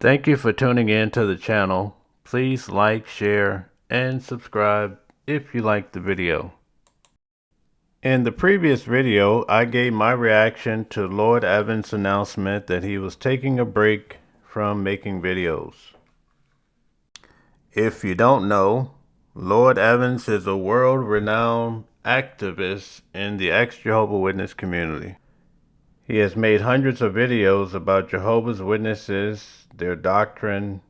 Thank you for tuning in to the channel. Please like, share, and subscribe if you like the video. In the previous video, I gave my reaction to Lloyd Evans' announcement that he was taking a break from making videos. If you don't know, Lloyd Evans is a world-renowned activist in the ex-Jehovah Witness community. He has made hundreds of videos about Jehovah's Witnesses, their doctrine,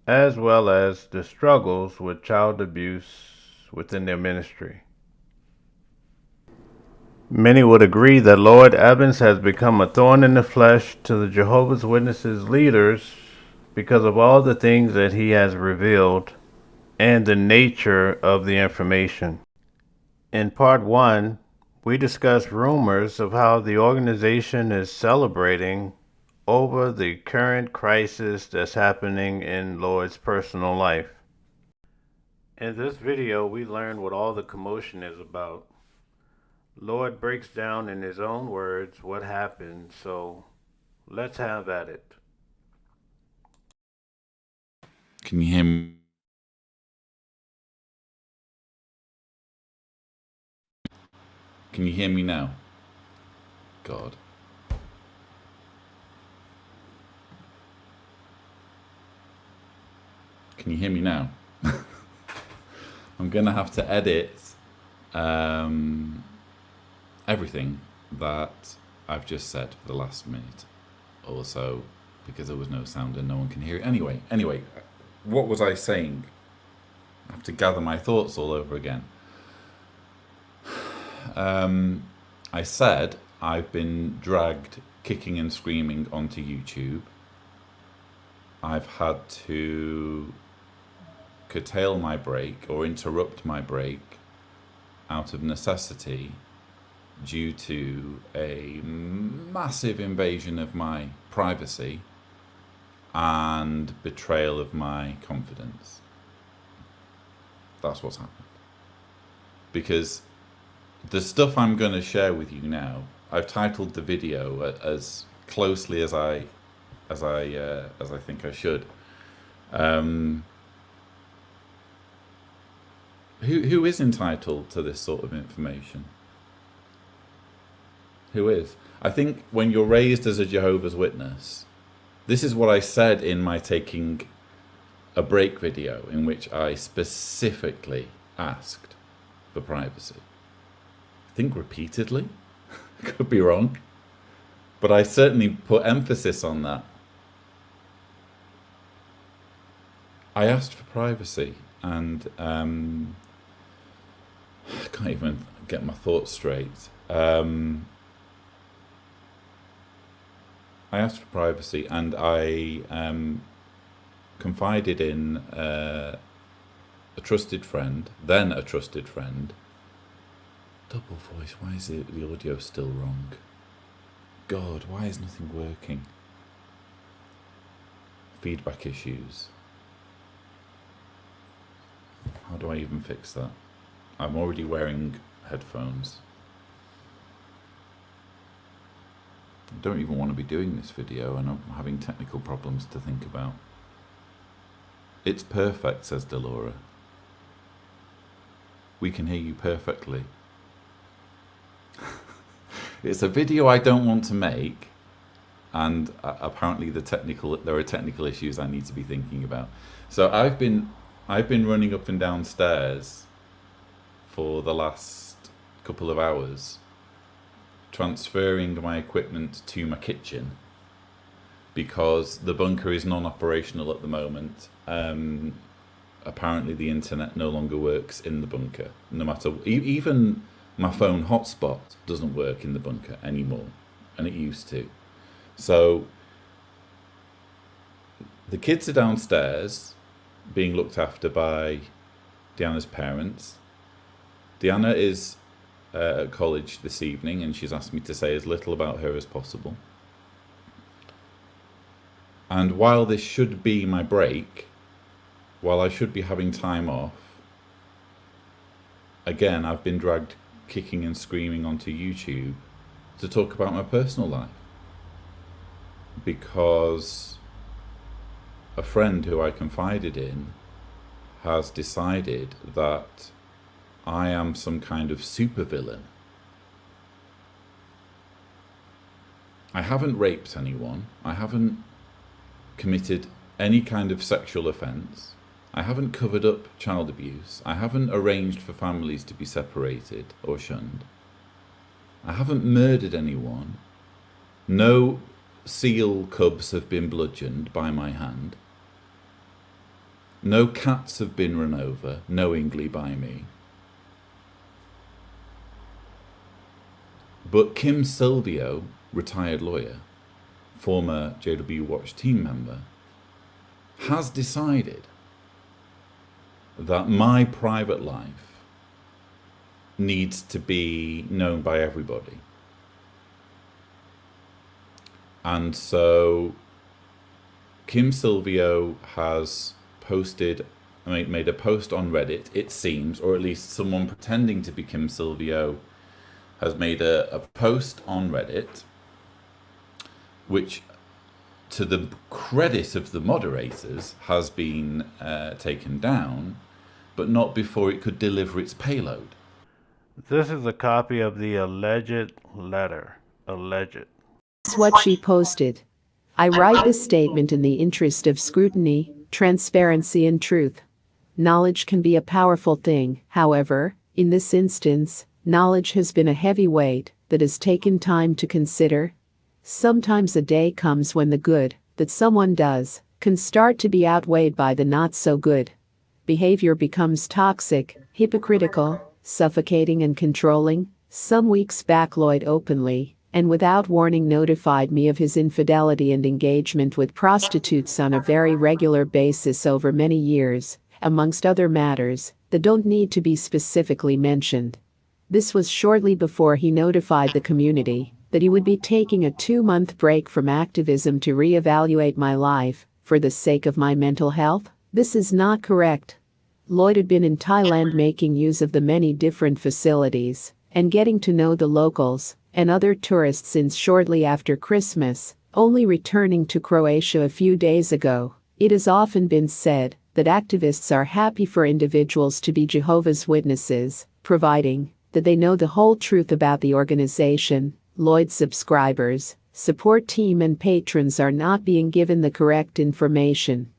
as well as the struggles with child abuse within their ministry. Many would agree that Lloyd Evans has become a thorn in the flesh to the Jehovah's Witnesses leaders because of all the things that he has revealed and the nature of the information. In part 1, we discussed rumors of how the organization is celebrating over the current crisis that's happening in Lloyd's personal life. In this video, we learn what all the commotion is about. Lloyd breaks down in his own words what happened, so let's have at it. Can you hear me? Can you hear me now? God. Can you hear me now? I'm gonna have to edit everything that I've just said for the last minute or so because there was no sound and no one can hear it. Anyway, what was I saying? I have to gather my thoughts all over again. I said I've been dragged kicking and screaming onto YouTube. I've had to curtail my break or interrupt my break out of necessity due to a massive invasion of my privacy and betrayal of my confidence. That's what's happened. Because the stuff I'm going to share with you now, I've titled the video as closely as I think I should. Who is entitled to this sort of information? Who is? I think when you're raised as a Jehovah's Witness, this is what I said in my taking a break video, in which I specifically asked for privacy. I think repeatedly, could be wrong, but I certainly put emphasis on that. I asked for privacy, and I can't even get my thoughts straight. I asked for privacy, and I confided in a trusted friend, then a trusted friend. Double voice, why is the audio still wrong? God, why is nothing working? Feedback issues. How do I even fix that? I'm already wearing headphones. I don't even want to be doing this video, and I'm having technical problems to think about. It's perfect, says Delora. We can hear you perfectly. It's a video I don't want to make, and apparently there are technical issues I need to be thinking about. So I've been running up and down stairs for the last couple of hours, transferring my equipment to my kitchen because the bunker is non-operational at the moment. Apparently the internet no longer works in the bunker, no matter, even my phone hotspot doesn't work in the bunker anymore, and it used to. So the kids are downstairs being looked after by Deanna's parents. Deanna is at college this evening, and she's asked me to say as little about her as possible. And while this should be my break, while I should be having time off, again, I've been dragged kicking and screaming onto YouTube to talk about my personal life. Because a friend who I confided in has decided that I am some kind of supervillain. I haven't raped anyone. I haven't committed any kind of sexual offence. I haven't covered up child abuse. I haven't arranged for families to be separated or shunned. I haven't murdered anyone. No seal cubs have been bludgeoned by my hand. No cats have been run over knowingly by me. But Kim Silvio, retired lawyer, former JW Watch team member, has decided that my private life needs to be known by everybody. And so Kim Silvio has made a post on Reddit, it seems, or at least someone pretending to be Kim Silvio has made a post on Reddit, which, to the credit of the moderators, has been taken down, but not before it could deliver its payload. This is a copy of the alleged letter. Alleged. That's what she posted. I write this statement in the interest of scrutiny, transparency, and truth. Knowledge can be a powerful thing. However, in this instance, knowledge has been a heavy weight that has taken time to consider. Sometimes a day comes when the good that someone does can start to be outweighed by the not so good. Behavior becomes toxic, hypocritical, suffocating, and controlling. Some weeks back, Lloyd openly and without warning notified me of his infidelity and engagement with prostitutes on a very regular basis over many years, amongst other matters that don't need to be specifically mentioned. This was shortly before he notified the community that he would be taking a 2-month break from activism to reevaluate my life for the sake of my mental health. This is not correct. Lloyd had been in Thailand making use of the many different facilities and getting to know the locals and other tourists since shortly after Christmas, only returning to Croatia a few days ago. It has often been said that activists are happy for individuals to be Jehovah's Witnesses, providing that they know the whole truth about the organization. Lloyd's subscribers, support team, and patrons are not being given the correct information.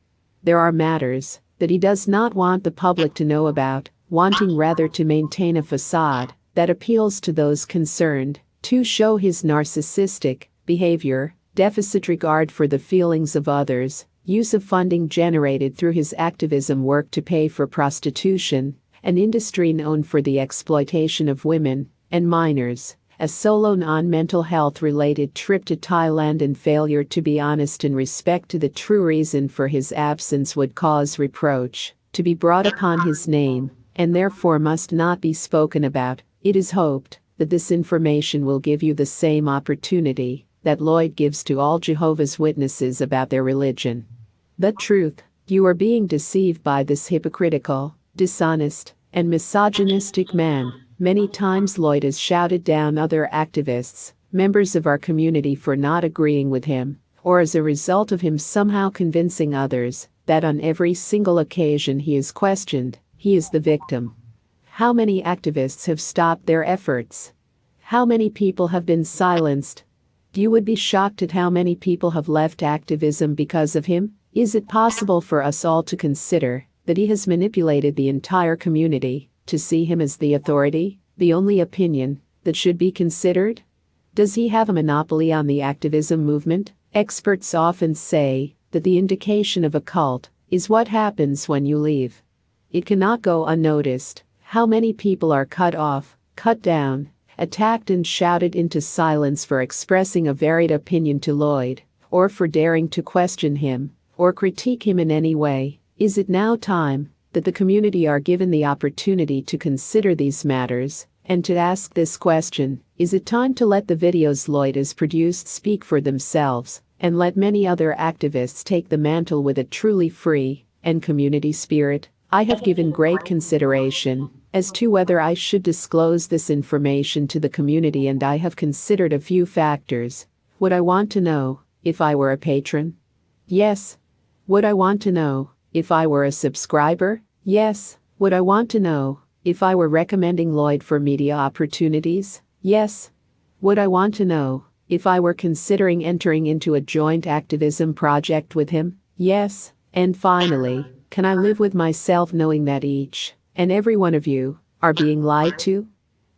There are matters that he does not want the public to know about, wanting rather to maintain a facade that appeals to those concerned, to show his narcissistic behavior, deficit regard for the feelings of others, use of funding generated through his activism work to pay for prostitution, an industry known for the exploitation of women and minors, a solo non-mental health related trip to Thailand, and failure to be honest in respect to the true reason for his absence would cause reproach to be brought upon his name, and therefore must not be spoken about. It is hoped that this information will give you the same opportunity that Lloyd gives to all Jehovah's Witnesses about their religion. The truth: you are being deceived by this hypocritical, dishonest, and misogynistic man. Many times Lloyd has shouted down other activists, members of our community, for not agreeing with him, or as a result of him somehow convincing others that on every single occasion he is questioned, he is the victim. How many activists have stopped their efforts? How many people have been silenced? You would be shocked at how many people have left activism because of him. Is it possible for us all to consider that he has manipulated the entire community to see him as the authority, the only opinion that should be considered? Does he have a monopoly on the activism movement? Experts often say that the indication of a cult is what happens when you leave. It cannot go unnoticed how many people are cut off, cut down, attacked, and shouted into silence for expressing a varied opinion to Lloyd, or for daring to question him or critique him in any way. Is it now time that the community are given the opportunity to consider these matters and to ask this question: is it time to let the videos Lloyd has produced speak for themselves and let many other activists take the mantle with a truly free and community spirit? I have given great consideration as to whether I should disclose this information to the community, and I have considered a few factors. Would I want to know if I were a patron? Yes. Would I want to know if I were a subscriber? Yes. Would I want to know if I were recommending Lloyd for media opportunities? Yes. Would I want to know if I were considering entering into a joint activism project with him? Yes. And finally, can I live with myself knowing that each and every one of you are being lied to?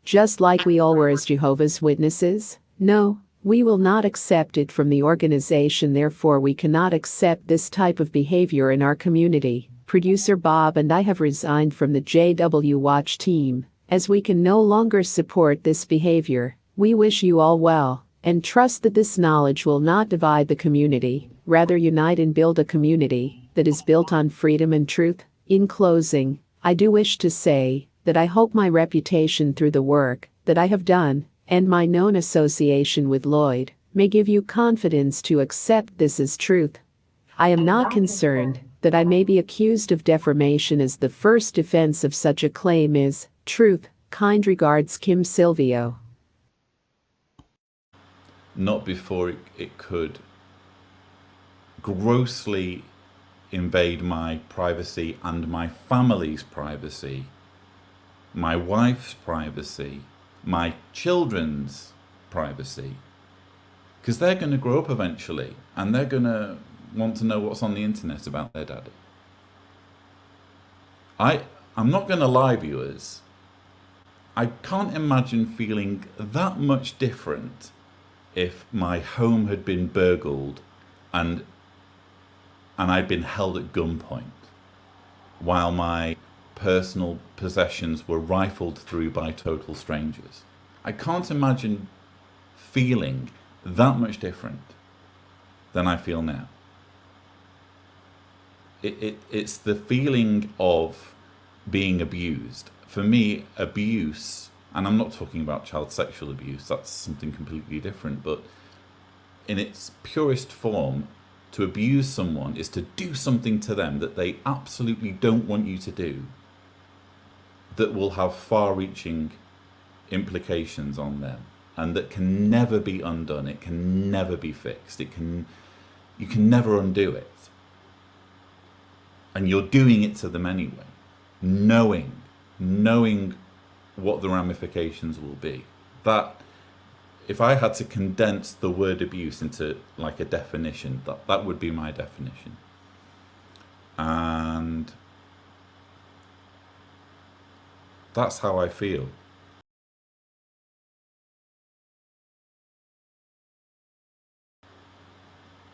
Just like we all were as Jehovah's Witnesses? No, we will not accept it from the organization, therefore we cannot accept this type of behavior in our community. Producer Bob and I have resigned from the JW Watch team, as we can no longer support this behavior. We wish you all well, and trust that this knowledge will not divide the community, rather unite and build a community that is built on freedom and truth. In closing, I do wish to say that I hope my reputation through the work that I have done, and my known association with Lloyd, may give you confidence to accept this as truth. I am not concerned that I may be accused of defamation, as the first defense of such a claim is truth. Kind regards, Kim Silvio. Not before it could grossly invade my privacy and my family's privacy, my wife's privacy, my children's privacy, because they're going to grow up eventually and they're going to want to know what's on the internet about their daddy. I'm not going to lie, viewers, I can't imagine feeling that much different if my home had been burgled and I'd been held at gunpoint while my personal possessions were rifled through by total strangers. I can't imagine feeling that much different than I feel now. It's the feeling of being abused. For me, abuse, and I'm not talking about child sexual abuse, that's something completely different, but in its purest form, to abuse someone is to do something to them that they absolutely don't want you to do, that will have far-reaching implications on them, and that can never be undone. It can never be fixed. You can never undo it. And you're doing it to them anyway, knowing what the ramifications will be. That, if I had to condense the word abuse into like a definition, that would be my definition. And that's how I feel.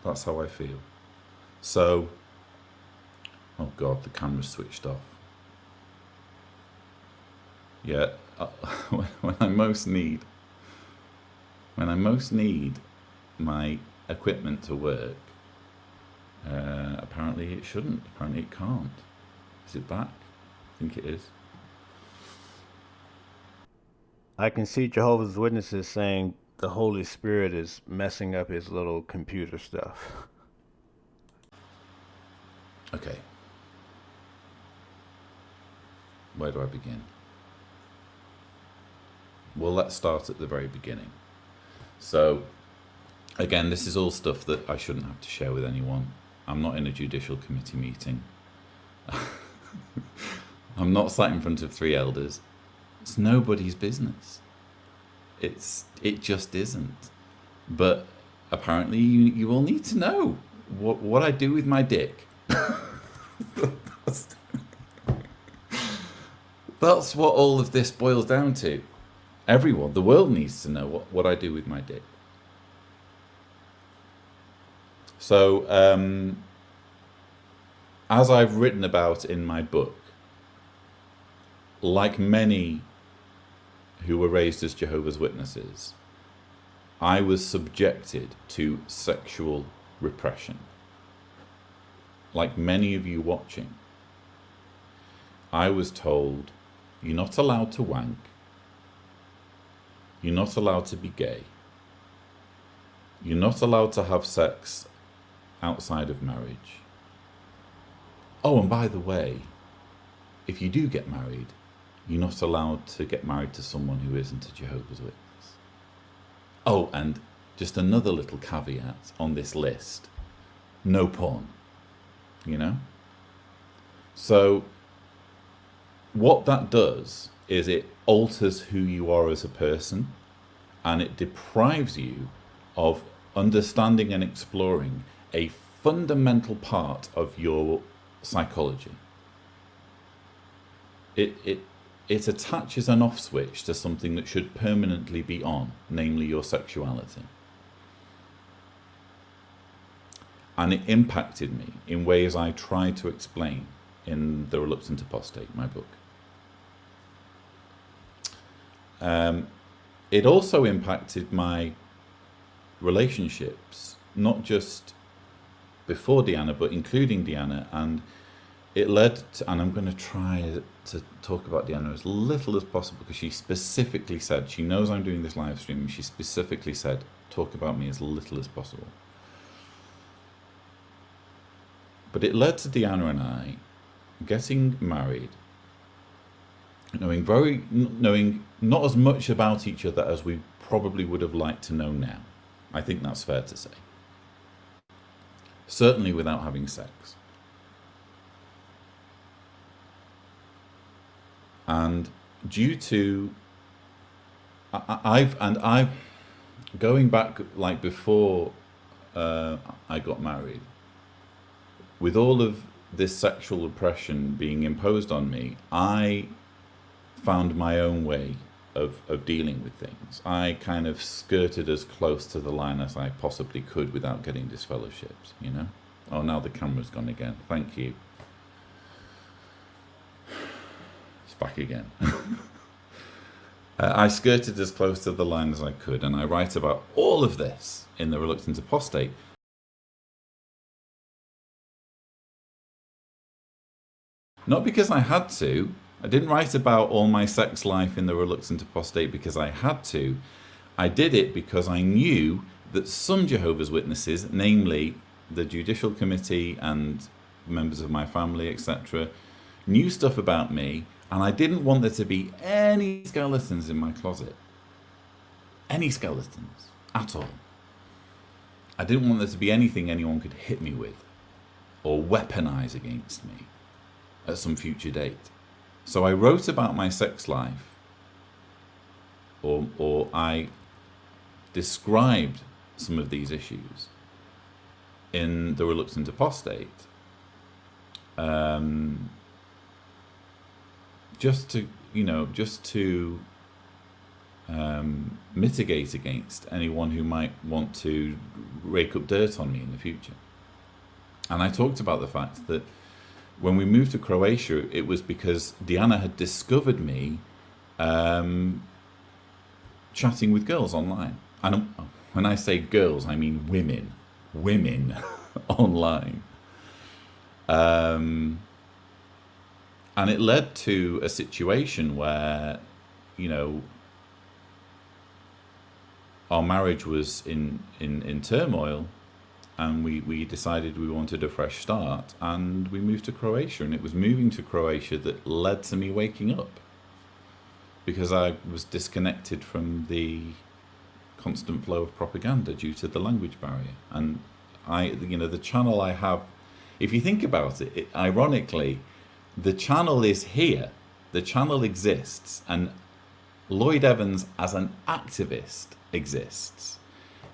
That's how I feel. So, oh God, the camera's switched off. Yeah, when I most need my equipment to work, apparently it shouldn't. Apparently it can't. Is it back? I think it is. I can see Jehovah's Witnesses saying the Holy Spirit is messing up his little computer stuff. Okay. Where do I begin? Well, let's start at the very beginning. So, again, this is all stuff that I shouldn't have to share with anyone. I'm not in a judicial committee meeting. I'm not sat in front of 3 elders. It's nobody's business. It just isn't. But apparently you all need to know what I do with my dick. That's what all of this boils down to. Everyone, the world needs to know what I do with my dick. So, as I've written about in my book, like many who were raised as Jehovah's Witnesses, I was subjected to sexual repression. Like many of you watching, I was told, you're not allowed to wank, you're not allowed to be gay, you're not allowed to have sex outside of marriage. Oh, and by the way, if you do get married, you're not allowed to get married to someone who isn't a Jehovah's Witness. Oh, and just another little caveat on this list, no porn. you know? So what that does is it alters who you are as a person, and it deprives you of understanding and exploring a fundamental part of your psychology. It attaches an off switch to something that should permanently be on, namely your sexuality. And it impacted me in ways I tried to explain in The Reluctant Apostate, my book. It also impacted my relationships, not just before Deanna, but including Deanna. And it led to, and I'm going to try to talk about Deanna as little as possible, because she specifically said, she knows I'm doing this live stream, and she specifically said, talk about me as little as possible. But it led to Deanna and I getting married, knowing not as much about each other as we probably would have liked to know now. I think that's fair to say. Certainly without having sex. And due to I've going back, like, before I got married, with all of this sexual oppression being imposed on me, I found my own way of dealing with things. I kind of skirted as close to the line as I possibly could without getting disfellowshipped, you know? Oh, now the camera's gone again. Thank you. It's back again. I skirted as close to the line as I could, and I write about all of this in The Reluctant Apostate. Not because I had to. I didn't write about all my sex life in The Reluctant Apostate because I had to. I did it because I knew that some Jehovah's Witnesses, namely the Judicial Committee and members of my family, etc., knew stuff about me, and I didn't want there to be any skeletons in my closet. Any skeletons at all. I didn't want there to be anything anyone could hit me with or weaponize against me at some future date. So I wrote about my sex life, or I described some of these issues in The Reluctant Apostate, just to mitigate against anyone who might want to rake up dirt on me in the future. And I talked about the fact that when we moved to Croatia, it was because Deanna had discovered me chatting with girls online. And when I say girls, I mean women online. And it led to a situation where, our marriage was in turmoil. And we decided we wanted a fresh start, and we moved to Croatia. And it was moving to Croatia that led to me waking up, because I was disconnected from the constant flow of propaganda due to the language barrier. And the channel I have, if you think about it, ironically, the channel is here. The channel exists, and Lloyd Evans as an activist exists,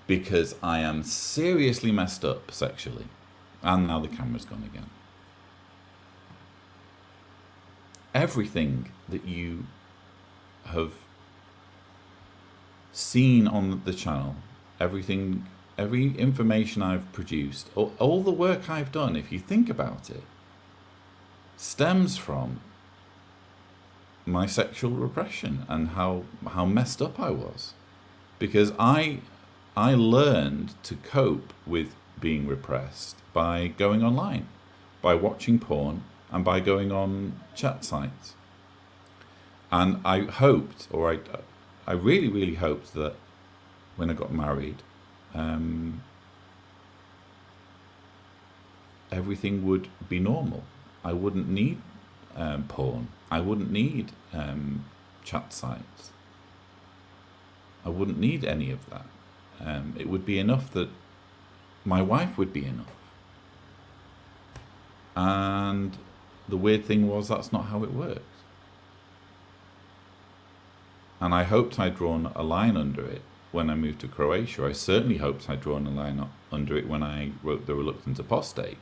because I am seriously messed up sexually. And now the camera's gone again. Everything that you have seen on the channel, every information I've produced, all the work I've done, if you think about it, stems from my sexual repression and how messed up I was. Because I learned to cope with being repressed by going online, by watching porn, and by going on chat sites. And I hoped, or I really, really hoped that when I got married, everything would be normal. I wouldn't need porn. I wouldn't need chat sites. I wouldn't need any of that. It would be enough that my wife would be enough. And the weird thing was, that's not how it worked. And I hoped I'd drawn a line under it when I moved to Croatia. I certainly hoped I'd drawn a line under it when I wrote The Reluctant Apostate.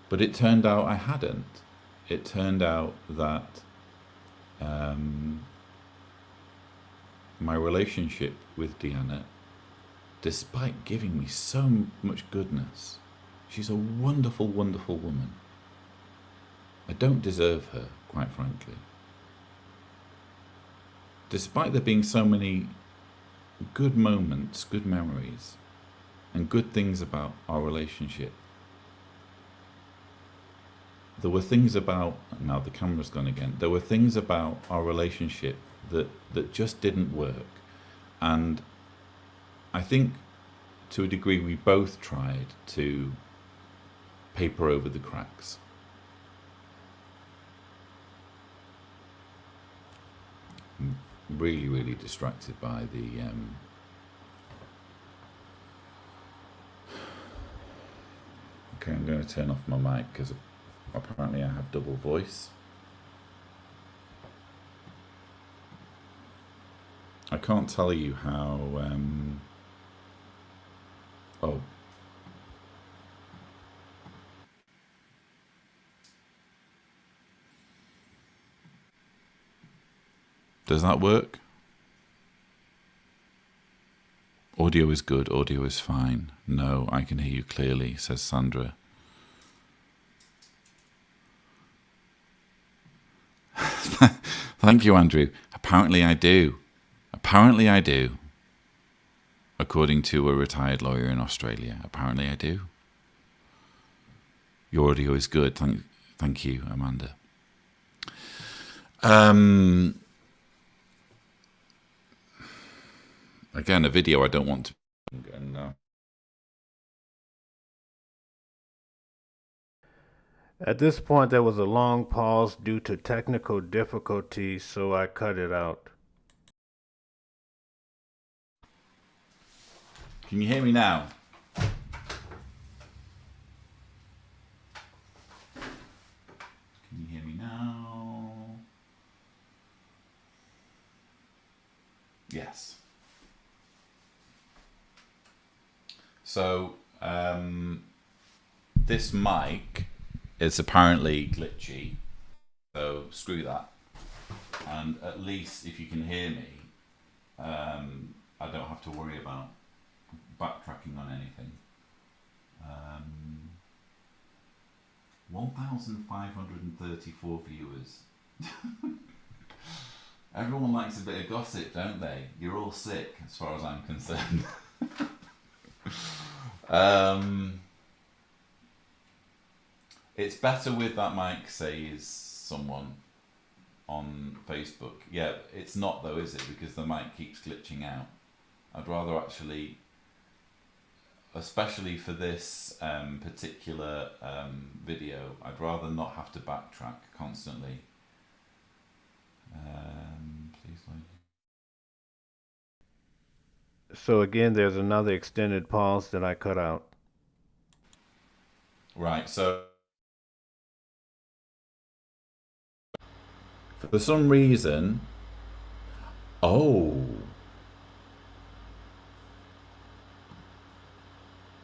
But it turned out I hadn't. It turned out that my relationship with Deanna, despite giving me so much goodness, she's a wonderful, wonderful woman. I don't deserve her, quite frankly. Despite there being so many good moments, good memories, and good things about our relationship, there were things about, now the camera's gone again, there were things about our relationship that just didn't work. And I think to a degree we both tried to paper over the cracks. I'm really, really distracted by the okay, I'm going to turn off my mic because apparently I have double voice. I can't tell you how oh, does that work? Audio is good, audio is fine. No, I can hear you clearly, says Sandra. Thank you, Andrew. Apparently I do. Apparently I do. According to a retired lawyer in Australia. Apparently I do. Your audio is good. Thank you, Amanda. Again, a video I don't want to... At this point, there was a long pause due to technical difficulties, so I cut it out. Can you hear me now? Can you hear me now? Yes. So, this mic is apparently glitchy, so screw that. And at least if you can hear me, I don't have to worry about backtracking on anything. 1,534 viewers. Everyone likes a bit of gossip, don't they? You're all sick, as far as I'm concerned. It's better with that mic, says someone on Facebook. Yeah, it's not though, is it? Because the mic keeps glitching out. I'd rather actually, especially for this particular video, I'd rather not have to backtrack constantly. Please like. So again, there's another extended pause that I cut out. Right, so for some reason, oh,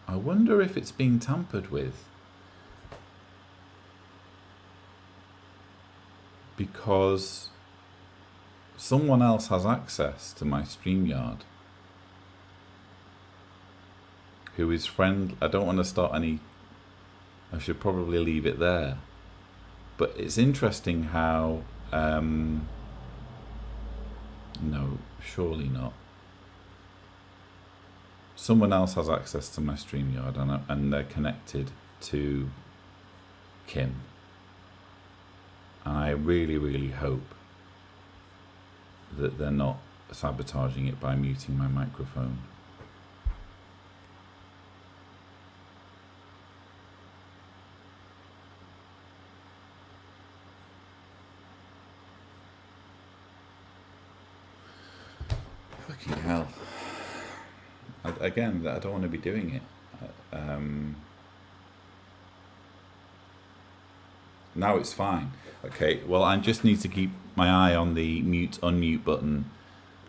I wonder if it's being tampered with. Because someone else has access to my StreamYard. Who is friend? I don't want to start any. I should probably leave it there. But it's interesting how. No, surely not. Someone else has access to my StreamYard and they're connected to Kim. And I really, really hope that they're not sabotaging it by muting my microphone. Fucking hell. Again, I don't want to be doing it. Now it's fine. Okay, well, I just need to keep my eye on the mute unmute button,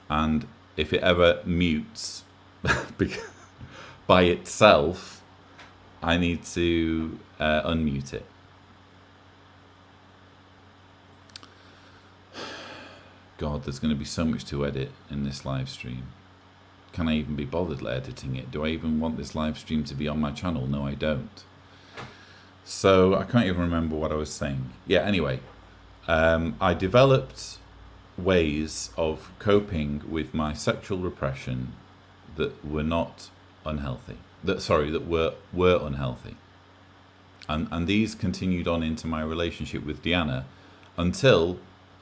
and if it ever mutes by itself, I need to unmute it. God, there's going to be so much to edit in this live stream. Can I even be bothered editing it? Do I even want this live stream to be on my channel? No, I don't. So I can't even remember what I was saying. Yeah, anyway, I developed ways of coping with my sexual repression that were not unhealthy. That were unhealthy. And these continued on into my relationship with Deanna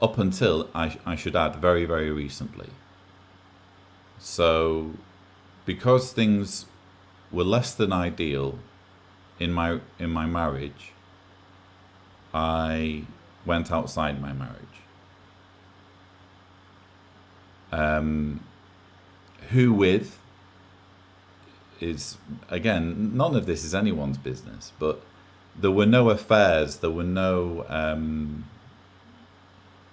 up until I should add very, very recently. So because things were less than ideal in my marriage, I went outside my marriage. Who with is, again, none of this is anyone's business, but there were no affairs, there were no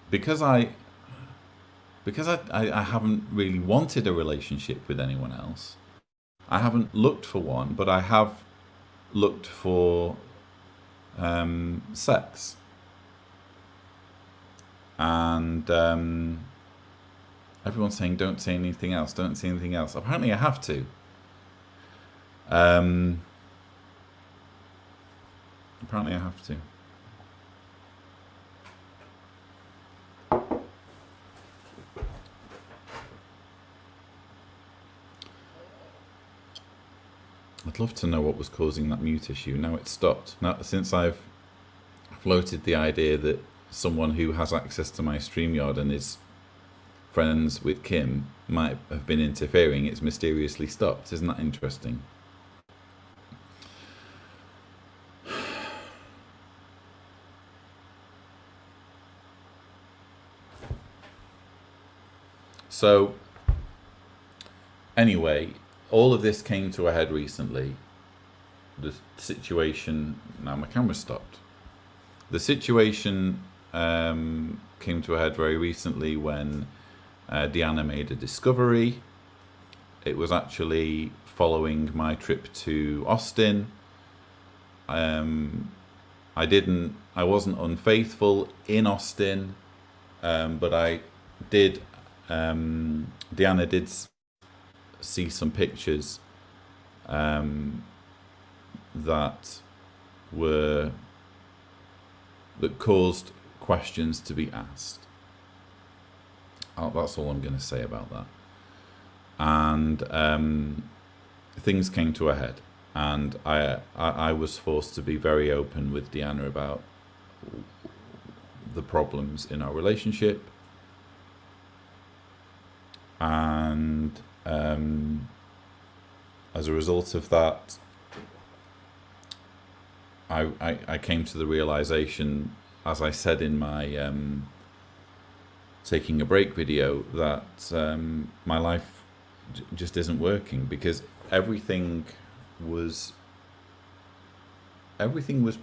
because I haven't really wanted a relationship with anyone else. I haven't looked for one, but I have looked for sex. And everyone's saying, don't say anything else, don't say anything else. Apparently I have to. Apparently I have to. I'd love to know what was causing that mute issue. Now it's stopped. Now, since I've floated the idea that someone who has access to my StreamYard and is friends with Kim might have been interfering, it's mysteriously stopped. Isn't that interesting? So, anyway, all of this came to a head recently. The situation... Now my camera stopped. The situation came to a head very recently when Deanna made a discovery. It was actually following my trip to Austin. I wasn't unfaithful in Austin, but I did... Deanna did see some pictures that caused questions to be asked. That's all I'm going to say about that. And things came to a head, and I was forced to be very open with Deanna about the problems in our relationship. And as a result of that, I came to the realization, as I said in my taking a break video, that my life just isn't working, because everything was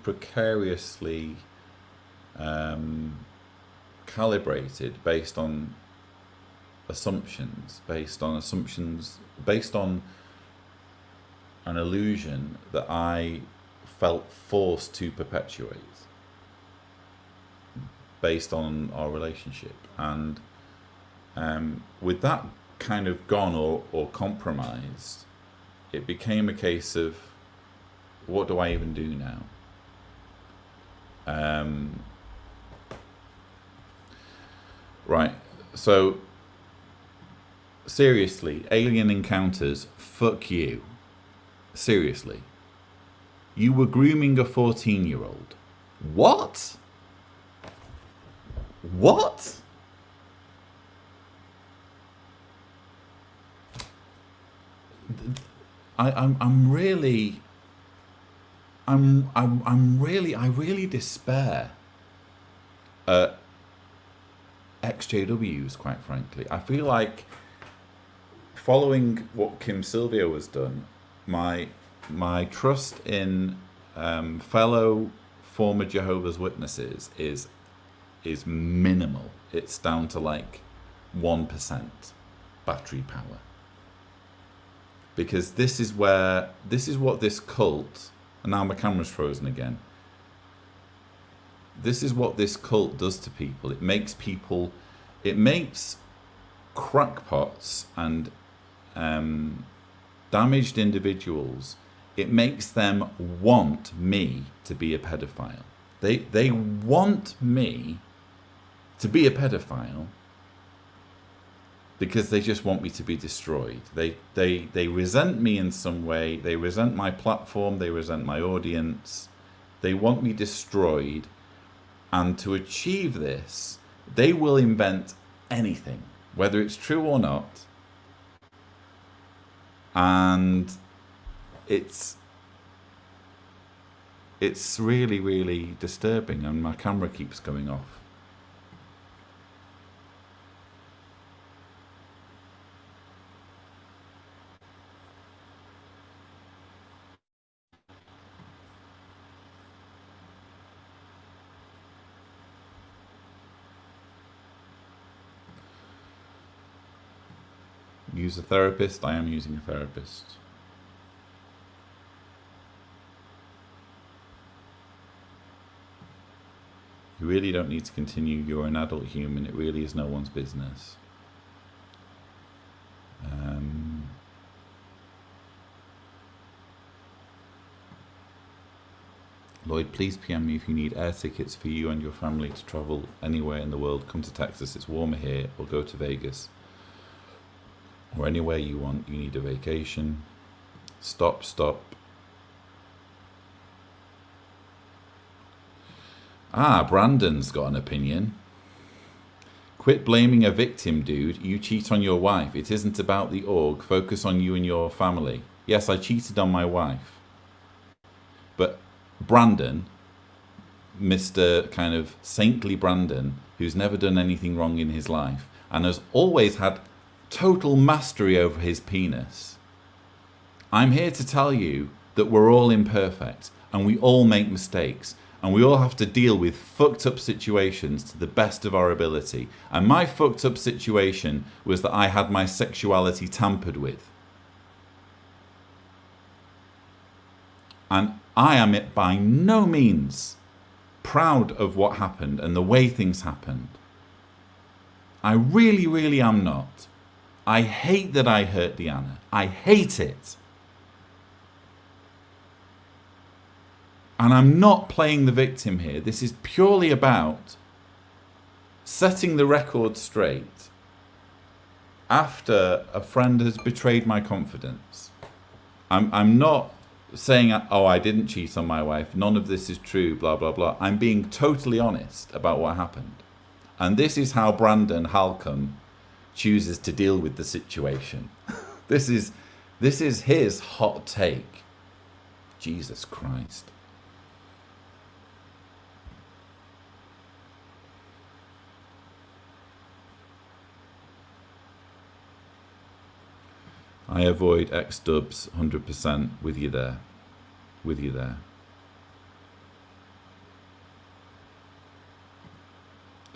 precariously calibrated based on assumptions, based on an illusion that I felt forced to perpetuate based on our relationship. And with that kind of gone or compromised, it became a case of, what do I even do now? Right, so seriously, alien encounters, fuck you. Seriously. You were grooming a 14-year-old. What? What? I really despair at XJWs, quite frankly. I feel like, following what Kim Silvio has done, my trust in fellow former Jehovah's Witnesses is minimal. It's down to like 1% battery power. Because this is what this cult, and now my camera's frozen again. This is what this cult does to people. It makes crackpots and damaged individuals, it makes them want me to be a pedophile. They want me to be a pedophile because they just want me to be destroyed. They resent me in some way. They resent my platform. They resent my audience. They want me destroyed. And to achieve this, they will invent anything, whether it's true or not. And it's really, really disturbing, and my camera keeps going off. Use a therapist. I am using a therapist. You really don't need to continue. You're an adult human. It really is no one's business. Lloyd, please PM me if you need air tickets for you and your family to travel anywhere in the world. Come to Texas. It's warmer here. Or go to Vegas. Or anywhere you want. You need a vacation. Stop. Brandon's got an opinion. Quit blaming a victim, dude. You cheat on your wife. It isn't about the org. Focus on you and your family. Yes, I cheated on my wife. But Brandon, Mr. kind of saintly Brandon, who's never done anything wrong in his life and has always had total mastery over his penis. I'm here to tell you that we're all imperfect and we all make mistakes. And we all have to deal with fucked up situations to the best of our ability. And my fucked up situation was that I had my sexuality tampered with. And I am by no means proud of what happened and the way things happened. I really, really am not. I hate that I hurt Deanna. I hate it. And I'm not playing the victim here. This is purely about setting the record straight after a friend has betrayed my confidence. I'm not saying, oh, I didn't cheat on my wife. None of this is true, blah, blah, blah. I'm being totally honest about what happened. And this is how Brandon Halcombe chooses to deal with the situation. This is his hot take. Jesus Christ. I avoid X-dubs 100%. With you there. With you there.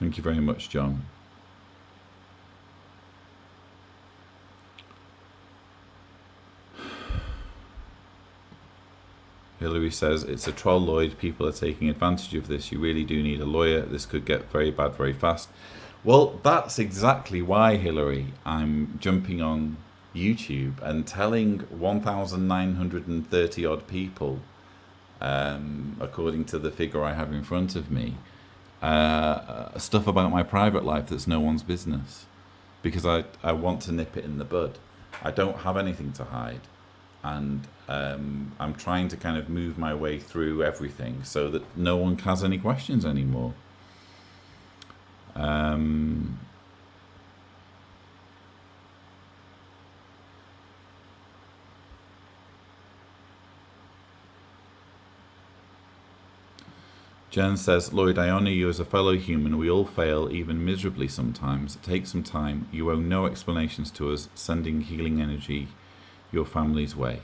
Thank you very much, John. Hillary says, it's a troll, Lloyd. People are taking advantage of this. You really do need a lawyer. This could get very bad very fast. Well, that's exactly why, Hillary, I'm jumping on YouTube and telling 1,930 odd people, according to the figure I have in front of me, stuff about my private life that's no one's business, because I want to nip it in the bud. I don't have anything to hide, and I'm trying to kind of move my way through everything so that no one has any questions anymore. Jen says, Lloyd, I honour you as a fellow human. We all fail, even miserably sometimes. Take some time. You owe no explanations to us. Sending healing energy your family's way.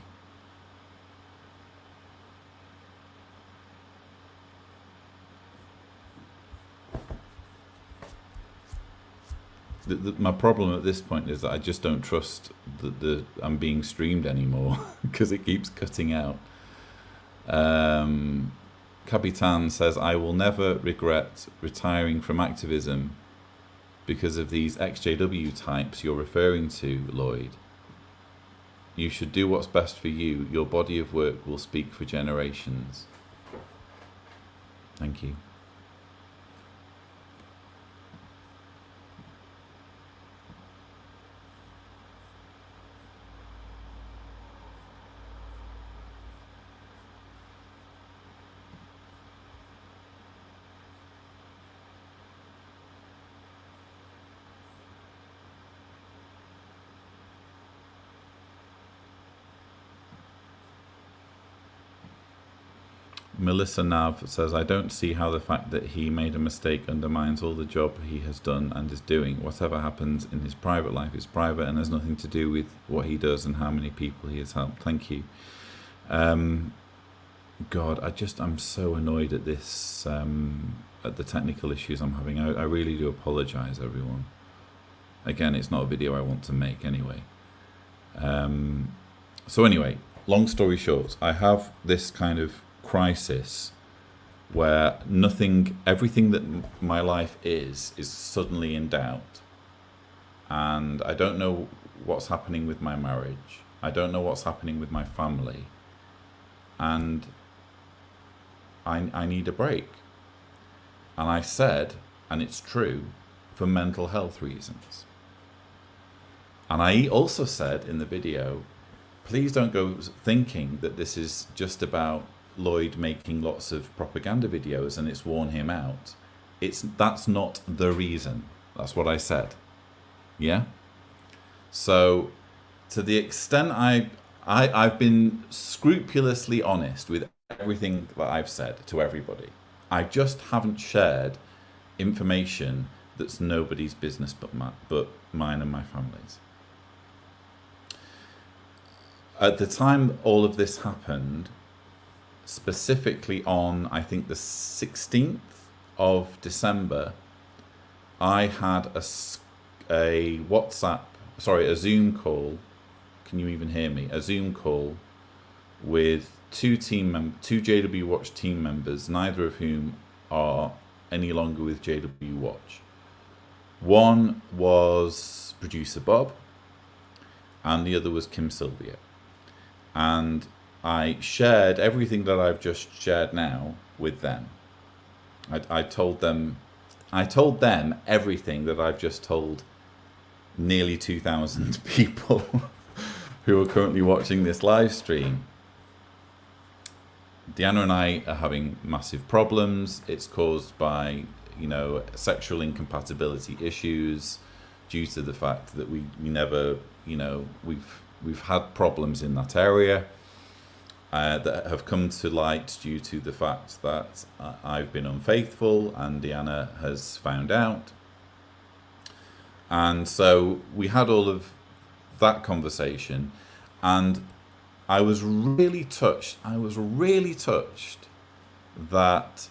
My problem at this point is that I just don't trust that I'm being streamed anymore because it keeps cutting out. Capitan says, I will never regret retiring from activism because of these XJW types you're referring to, Lloyd. You should do what's best for you. Your body of work will speak for generations. Thank you. Melissa Nav says, I don't see how the fact that he made a mistake undermines all the job he has done and is doing. Whatever happens in his private life is private and has nothing to do with what he does and how many people he has helped. Thank you. God, I'm so annoyed at this, at the technical issues I'm having. I really do apologize, everyone. Again, it's not a video I want to make anyway. So anyway, long story short, I have this kind of crisis where everything that my life is suddenly in doubt, and I don't know what's happening with my marriage. I don't know what's happening with my family, and I need a break. And I said, and it's true, for mental health reasons. And I also said in the video, please don't go thinking that this is just about Lloyd making lots of propaganda videos and it's worn him out. That's not the reason. That's what I said. Yeah? So to the extent I've been scrupulously honest with everything that I've said to everybody. I just haven't shared information that's nobody's business but mine and my family's. At the time all of this happened, specifically on, I think, the 16th of December, I had a Zoom call. Can you even hear me? A Zoom call with two JW Watch team members, neither of whom are any longer with JW Watch. One was producer Bob, and the other was Kim Silvio. And I shared everything that I've just shared now with them. I told them everything that I've just told nearly 2,000 people who are currently watching this live stream. Deanna and I are having massive problems. It's caused by, sexual incompatibility issues due to the fact that we never, we've had problems in that area. That have come to light due to the fact that I've been unfaithful and Deanna has found out. And so we had all of that conversation, and I was really touched that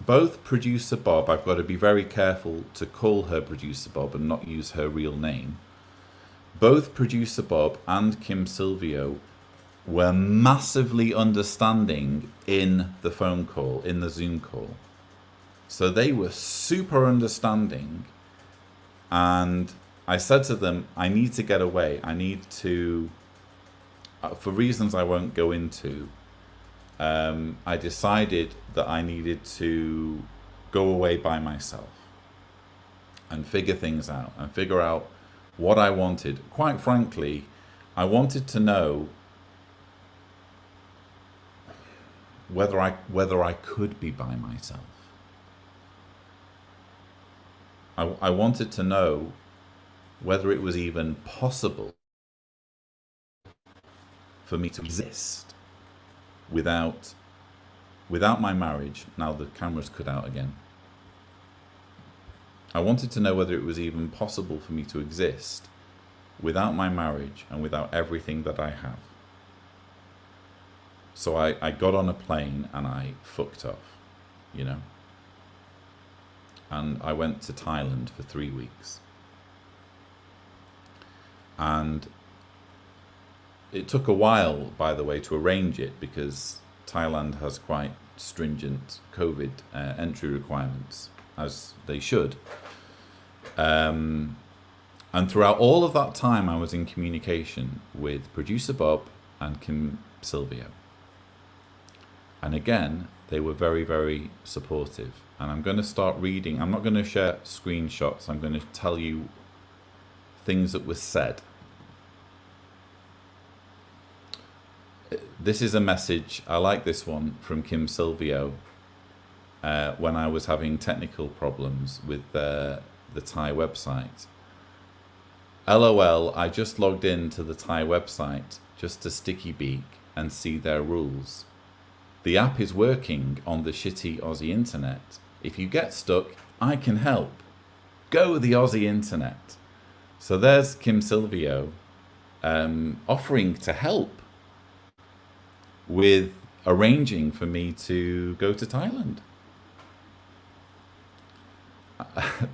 both producer Bob, I've got to be very careful to call her producer Bob and not use her real name. Both producer Bob and Kim Silvio were massively understanding in the phone call, in the Zoom call. So they were super understanding. And I said to them, I need to get away. I need to, for reasons I won't go into, I decided that I needed to go away by myself and figure things out and figure out what I wanted. Quite frankly, I wanted to know whether I could be by myself. I wanted to know whether it was even possible for me to exist without my marriage. Now the camera's cut out again. I wanted to know whether it was even possible for me to exist without my marriage and without everything that I have. So I got on a plane and I fucked off, And I went to Thailand for 3 weeks. And it took a while, by the way, to arrange it because Thailand has quite stringent COVID entry requirements, as they should. And throughout all of that time, I was in communication with producer Bob and Kim Silvio. And again, they were very, very supportive. And I'm going to start reading. I'm not going to share screenshots. I'm going to tell you things that were said. This is a message, I like this one, from Kim Silvio when I was having technical problems with the Thai website. LOL, I just logged into the Thai website just to sticky beak and see their rules. The app is working on the shitty Aussie internet. If you get stuck, I can help. Go the Aussie internet. So there's Kim Silvio offering to help with arranging for me to go to Thailand.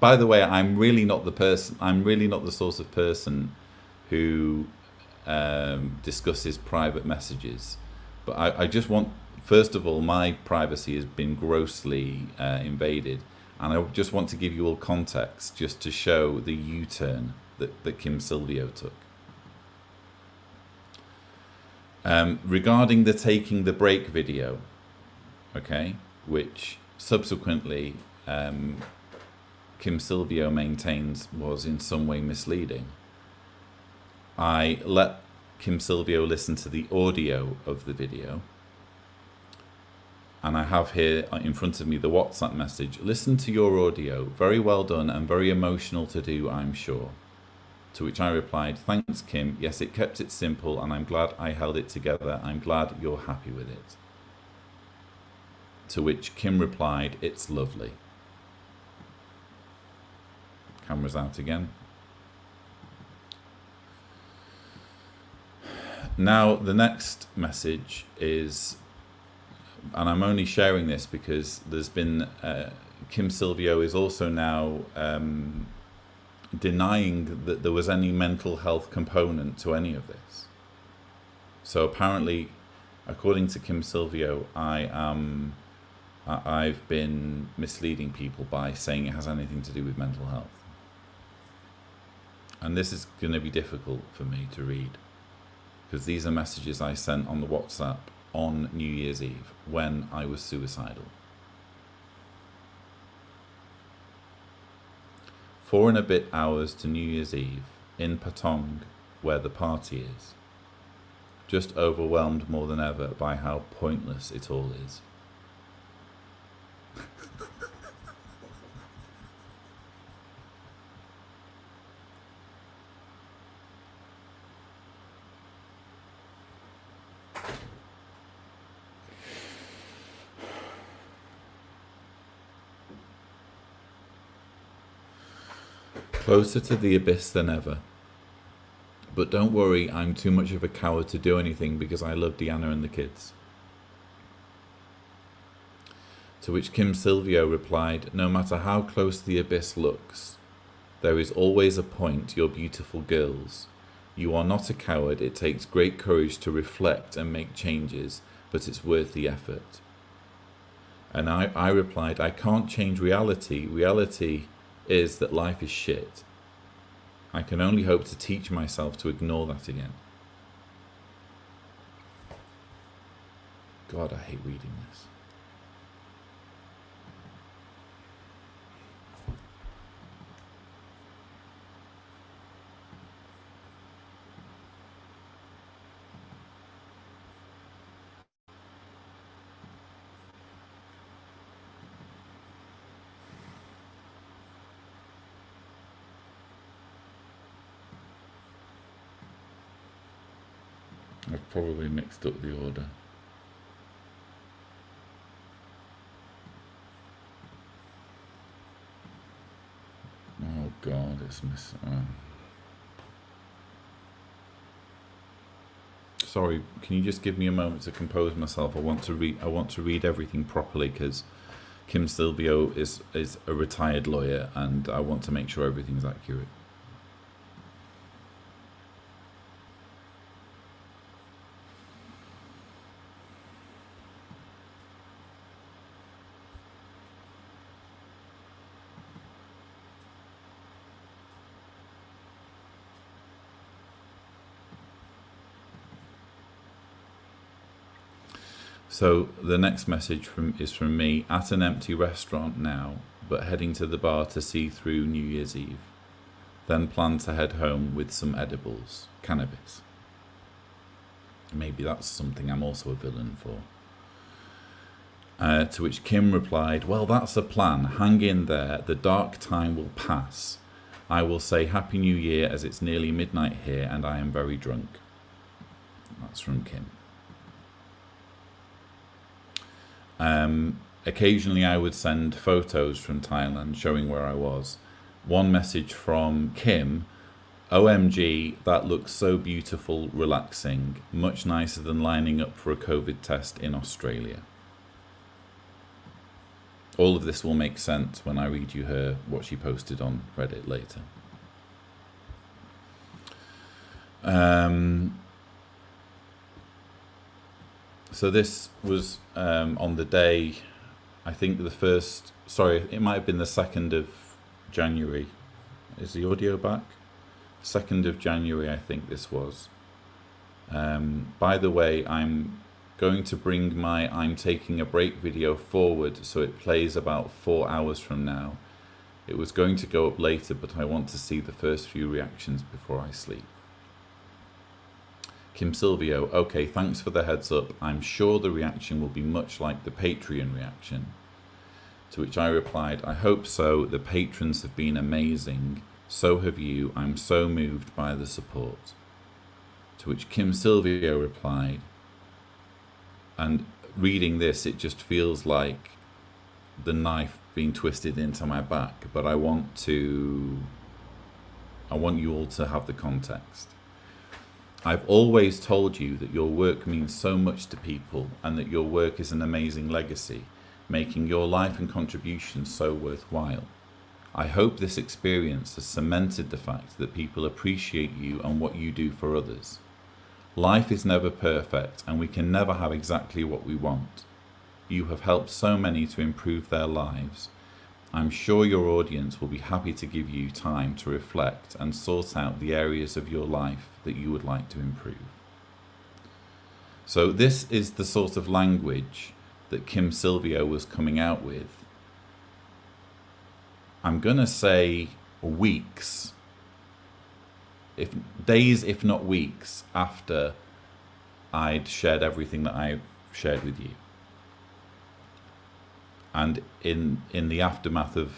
By the way, I'm really not the sort of person who discusses private messages. But I just want, first of all, my privacy has been grossly invaded. And I just want to give you all context just to show the U-turn that Kim Silvio took. Regarding the taking the break video, okay, which subsequently Kim Silvio maintains was in some way misleading. I let Kim Silvio listen to the audio of the video, and I have here in front of me the WhatsApp message. Listen to your audio, very well done and very emotional to do, I'm sure. To which I replied, thanks Kim, yes, it kept it simple and I'm glad I held it together. I'm glad you're happy with it. To which Kim replied, it's lovely. Camera's out again. Now the next message is, and I'm only sharing this because there's been, Kim Silvio is also now denying that there was any mental health component to any of this. So apparently, according to Kim Silvio, I've been misleading people by saying it has anything to do with mental health. And this is going to be difficult for me to read because these are messages I sent on the WhatsApp on New Year's Eve when I was suicidal. 4 and a bit hours to New Year's Eve in Patong, where the party is. Just overwhelmed more than ever by how pointless it all is. Closer to the abyss than ever. But don't worry, I'm too much of a coward to do anything because I love Deanna and the kids. To which Kim Silvio replied, no matter how close the abyss looks, there is always a point, you're beautiful girls. You are not a coward, it takes great courage to reflect and make changes, but it's worth the effort. And I replied, I can't change reality. Reality is that life is shit. I can only hope to teach myself to ignore that again. God, I hate reading this. I've probably mixed up the order. Oh God, it's missing. Sorry, can you just give me a moment to compose myself? I want to read everything properly because Kim Silvio is a retired lawyer and I want to make sure everything's accurate. So the next message is from me, at an empty restaurant now, but heading to the bar to see through New Year's Eve. Then plan to head home with some edibles, cannabis. Maybe that's something I'm also a villain for. To which Kim replied, well, that's a plan. Hang in there. The dark time will pass. I will say Happy New Year as it's nearly midnight here and I am very drunk. That's from Kim. Occasionally I would send photos from Thailand showing where I was. One message from Kim, OMG, that looks so beautiful, relaxing, much nicer than lining up for a COVID test in Australia. All of this will make sense when I read you what she posted on Reddit later. So this was on the day, I think it might have been the 2nd of January. Is the audio back? 2nd of January, I think this was. By the way, I'm going to bring my I'm taking a break video forward so it plays about 4 hours from now. It was going to go up later, but I want to see the first few reactions before I sleep. Kim Silvio, okay, thanks for the heads up. I'm sure the reaction will be much like the Patreon reaction. To which I replied, I hope so. The patrons have been amazing. So have you. I'm so moved by the support. To which Kim Silvio replied, and reading this, it just feels like the knife being twisted into my back, but I want you all to have the context. I've always told you that your work means so much to people and that your work is an amazing legacy, making your life and contribution so worthwhile. I hope this experience has cemented the fact that people appreciate you and what you do for others. Life is never perfect and we can never have exactly what we want. You have helped so many to improve their lives. I'm sure your audience will be happy to give you time to reflect and sort out the areas of your life that you would like to improve. So this is the sort of language that Kim Silvio was coming out with. I'm going to say weeks, days, if not weeks, after I'd shared everything that I shared with you. And in the aftermath of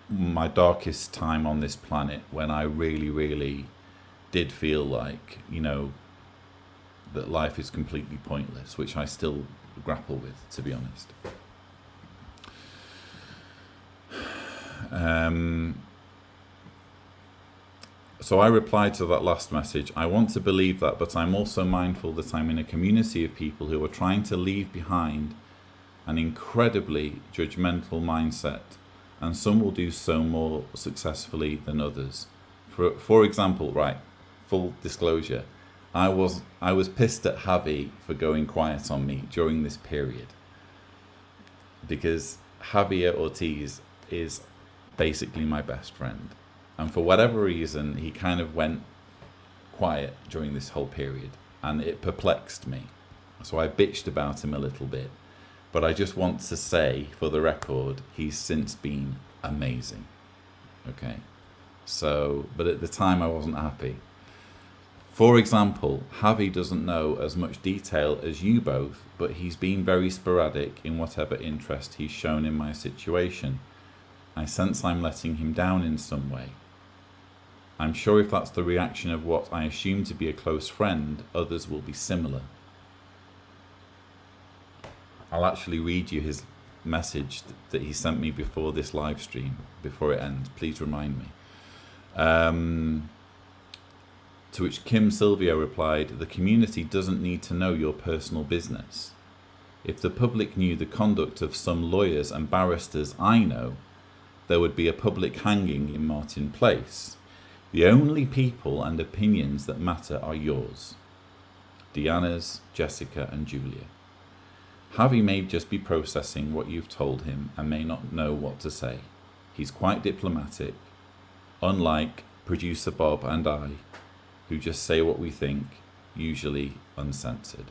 my darkest time on this planet, when I really, really did feel like, that life is completely pointless, which I still grapple with, to be honest. So I replied to that last message, I want to believe that, but I'm also mindful that I'm in a community of people who are trying to leave behind an incredibly judgmental mindset, and some will do so more successfully than others. For example, right, full disclosure, I was pissed at Javi for going quiet on me during this period, because Javier Ortiz is basically my best friend, and for whatever reason he kind of went quiet during this whole period, and it perplexed me. So I bitched about him a little bit, but I just want to say, for the record, he's since been amazing. Okay, so, but at the time I wasn't happy. For example, Javi doesn't know as much detail as you both, but he's been very sporadic in whatever interest he's shown in my situation. I sense I'm letting him down in some way. I'm sure if that's the reaction of what I assume to be a close friend, others will be similar. I'll actually read you his message that he sent me before this live stream, before it ends. Please remind me. To which Kim Silvio replied, the community doesn't need to know your personal business. If the public knew the conduct of some lawyers and barristers I know, there would be a public hanging in Martin Place. The only people and opinions that matter are yours. Deanna's, Jessica and Julia. Javi may just be processing what you've told him and may not know what to say. He's quite diplomatic, unlike producer Bob and I, who just say what we think, usually uncensored.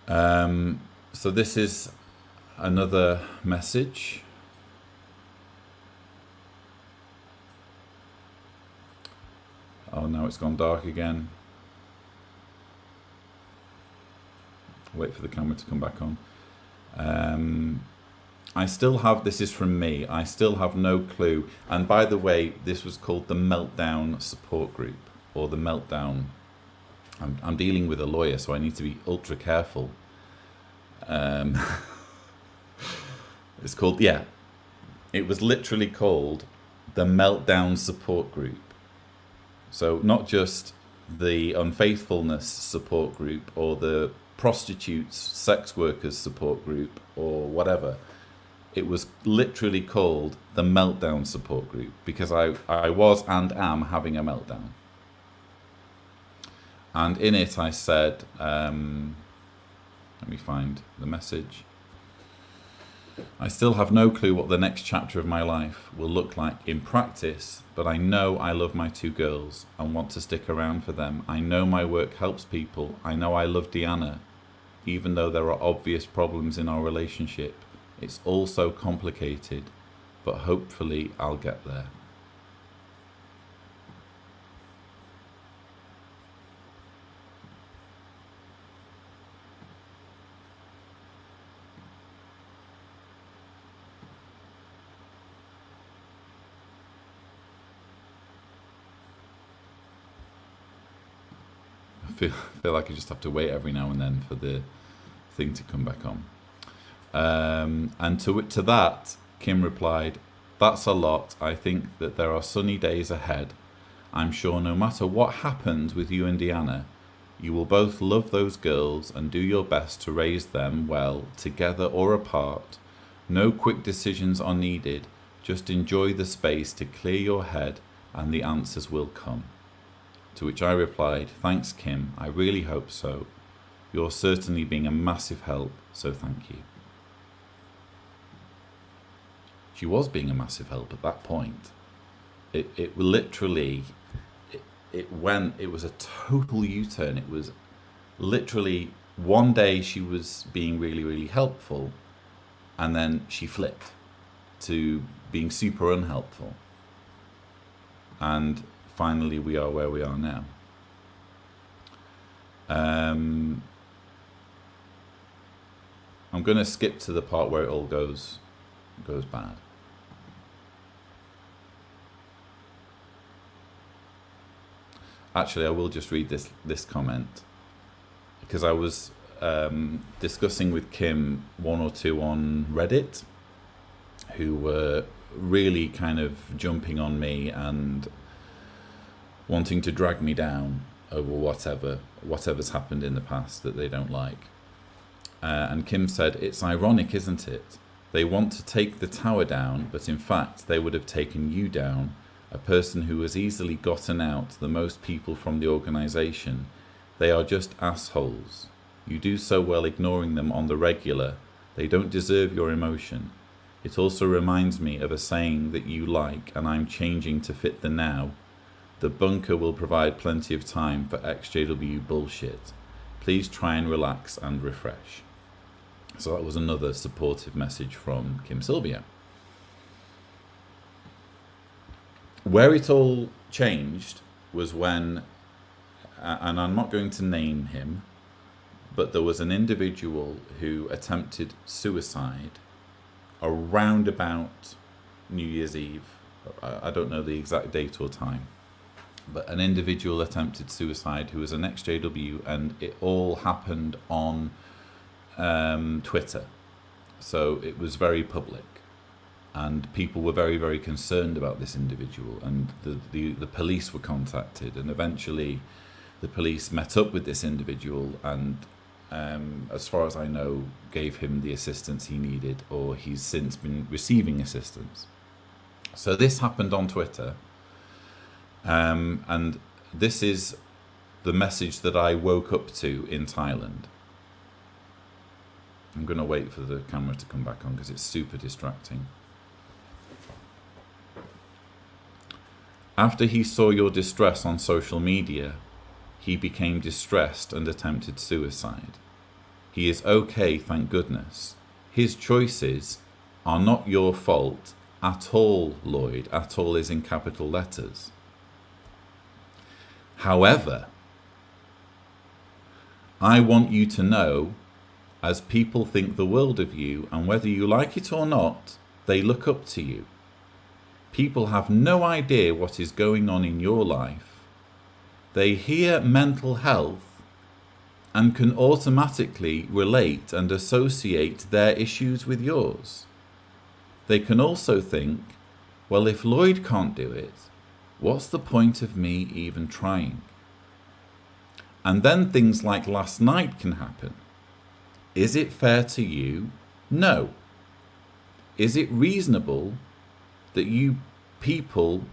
So this is another message. Oh, now it's gone dark again. Wait for the camera to come back on. I still have, this is from me, I still have no clue. And by the way, this was called the Meltdown Support Group, or the Meltdown. I'm dealing with a lawyer, so I need to be ultra careful. It's called, yeah, it was literally called the Meltdown Support Group. So not just the unfaithfulness support group or the prostitutes, sex workers support group or whatever. It was literally called the Meltdown Support Group because I was and am having a meltdown. And in it I said, let me find the message. I still have no clue what the next chapter of my life will look like in practice, but I know I love my two girls and want to stick around for them. I know my work helps people. I know I love Deanna, even though there are obvious problems in our relationship. It's all so complicated, but hopefully I'll get there. I feel like I just have to wait every now and then for the thing to come back on. And to that, Kim replied, "That's a lot. I think that there are sunny days ahead. I'm sure no matter what happens with you and Deanna, you will both love those girls and do your best to raise them well, together or apart. No quick decisions are needed. Just enjoy the space to clear your head and the answers will come." To which I replied, "Thanks, Kim. I really hope so. You're certainly being a massive help, so thank you." She was being a massive help at that point. It literally, it was a total U-turn. It was literally one day she was being really, really helpful, and then she flipped to being super unhelpful. And finally we are where we are now. I'm going to skip to the part where it all goes bad. Actually, I will just read this comment because I was discussing with Kim one or two on Reddit who were really kind of jumping on me and wanting to drag me down over whatever's happened in the past that they don't like. And Kim said, "It's ironic, isn't it? They want to take the tower down, but in fact they would have taken you down, a person who has easily gotten out the most people from the organisation. They are just assholes. You do so well ignoring them on the regular. They don't deserve your emotion. It also reminds me of a saying that you like, and I'm changing to fit the now. The bunker will provide plenty of time for XJW bullshit. Please try and relax and refresh." So that was another supportive message from Kim Silvio. Where it all changed was when, and I'm not going to name him, but there was an individual who attempted suicide around about New Year's Eve. I don't know the exact date or time, but an individual attempted suicide who was an XJW, and it all happened on Twitter. So it was very public, and people were very, very concerned about this individual, and the police were contacted, and eventually the police met up with this individual and, as far as I know, gave him the assistance he needed, or he's since been receiving assistance. So this happened on Twitter, and this is the message that I woke up to in Thailand. I'm going to wait for the camera to come back on because it's super distracting. "After he saw your distress on social media, he became distressed and attempted suicide. He is okay, thank goodness. His choices are not your fault at all, Lloyd. At all is in capital letters. However, I want you to know, as people think the world of you, and whether you like it or not, they look up to you. People have no idea what is going on in your life. They hear mental health and can automatically relate and associate their issues with yours. They can also think, well, if Lloyd can't do it, what's the point of me even trying? And then things like last night can happen. Is it fair to you? No. Is it reasonable that you people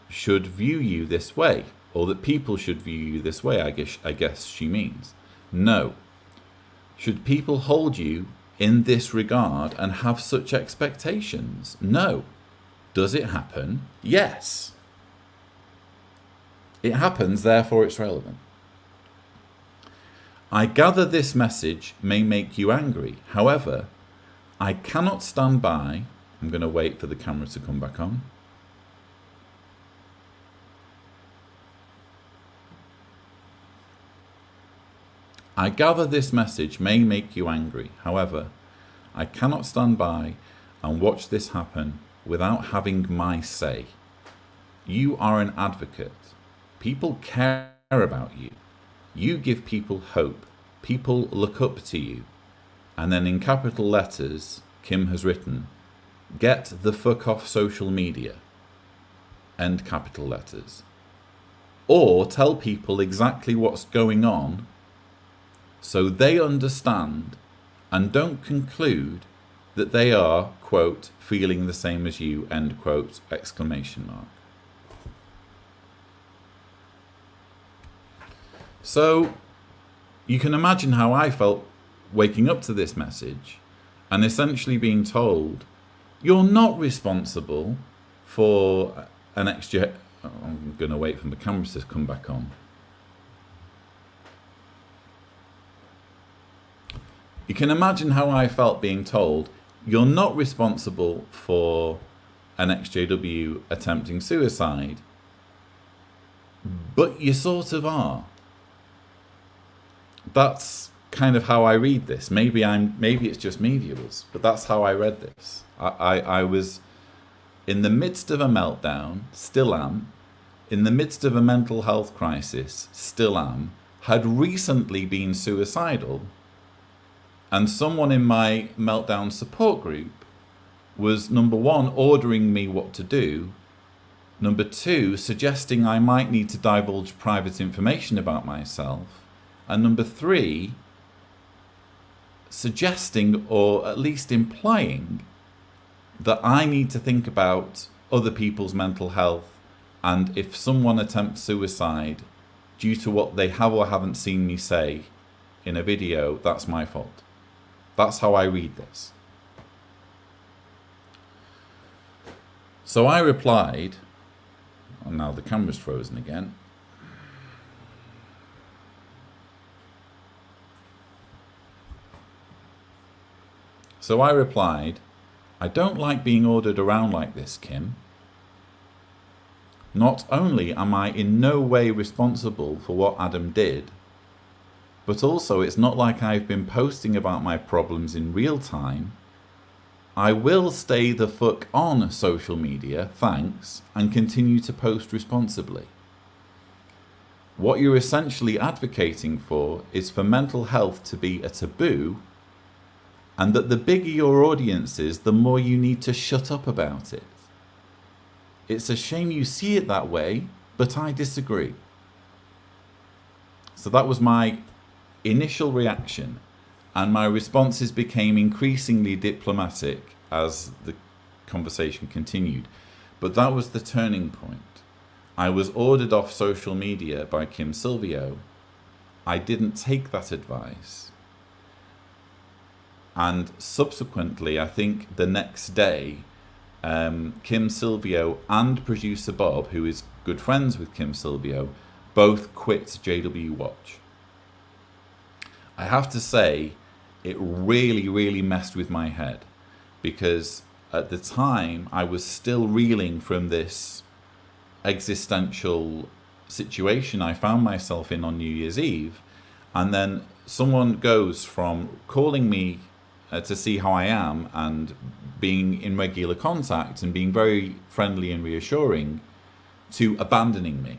should view you this way? Or that people should view you this way, I guess she means. No. Should people hold you in this regard and have such expectations? No. Does it happen? Yes. It happens, therefore it's relevant. I gather this message may make you angry. However, I cannot stand by. I'm going to wait for the camera to come back on. I gather this message may make you angry. However, I cannot stand by and watch this happen without having my say. You are an advocate. People care about you. You give people hope. People look up to you. And then in capital letters, Kim has written, get the fuck off social media. End capital letters. Or tell people exactly what's going on so they understand and don't conclude that they are, quote, feeling the same as you, end quote, exclamation mark. So you can imagine how I felt waking up to this message and essentially being told, you're not responsible for an extra... I'm going to wait for the camera to come back on. You can imagine how I felt being told, you're not responsible for an XJW attempting suicide, but you sort of are. That's kind of how I read this. Maybe it's just me, viewers, but that's how I read this. I was in the midst of a meltdown, still am, in the midst of a mental health crisis, still am, had recently been suicidal, and someone in my meltdown support group was, number one, ordering me what to do, number two, suggesting I might need to divulge private information about myself, and number three, suggesting or at least implying that I need to think about other people's mental health, and if someone attempts suicide due to what they have or haven't seen me say in a video, that's my fault. That's how I read this. So I replied, and now the camera's frozen again. So I replied, I don't like being ordered around like this, Kim. Not only am I in no way responsible for what Adam did, but also it's not like I've been posting about my problems in real time. I will stay the fuck on social media, thanks, and continue to post responsibly. What you're essentially advocating for is for mental health to be a taboo, and that the bigger your audience is, the more you need to shut up about it. It's a shame you see it that way, but I disagree. So that was my initial reaction, and my responses became increasingly diplomatic as the conversation continued. But that was the turning point. I was ordered off social media by Kim Silvio. I didn't take that advice. And subsequently, I think the next day, Kim Silvio and producer Bob, who is good friends with Kim Silvio, both quit JW Watch. I have to say, it really, really messed with my head, because at the time I was still reeling from this existential situation I found myself in on New Year's Eve. And then someone goes from calling me to see how I am and being in regular contact and being very friendly and reassuring, to abandoning me.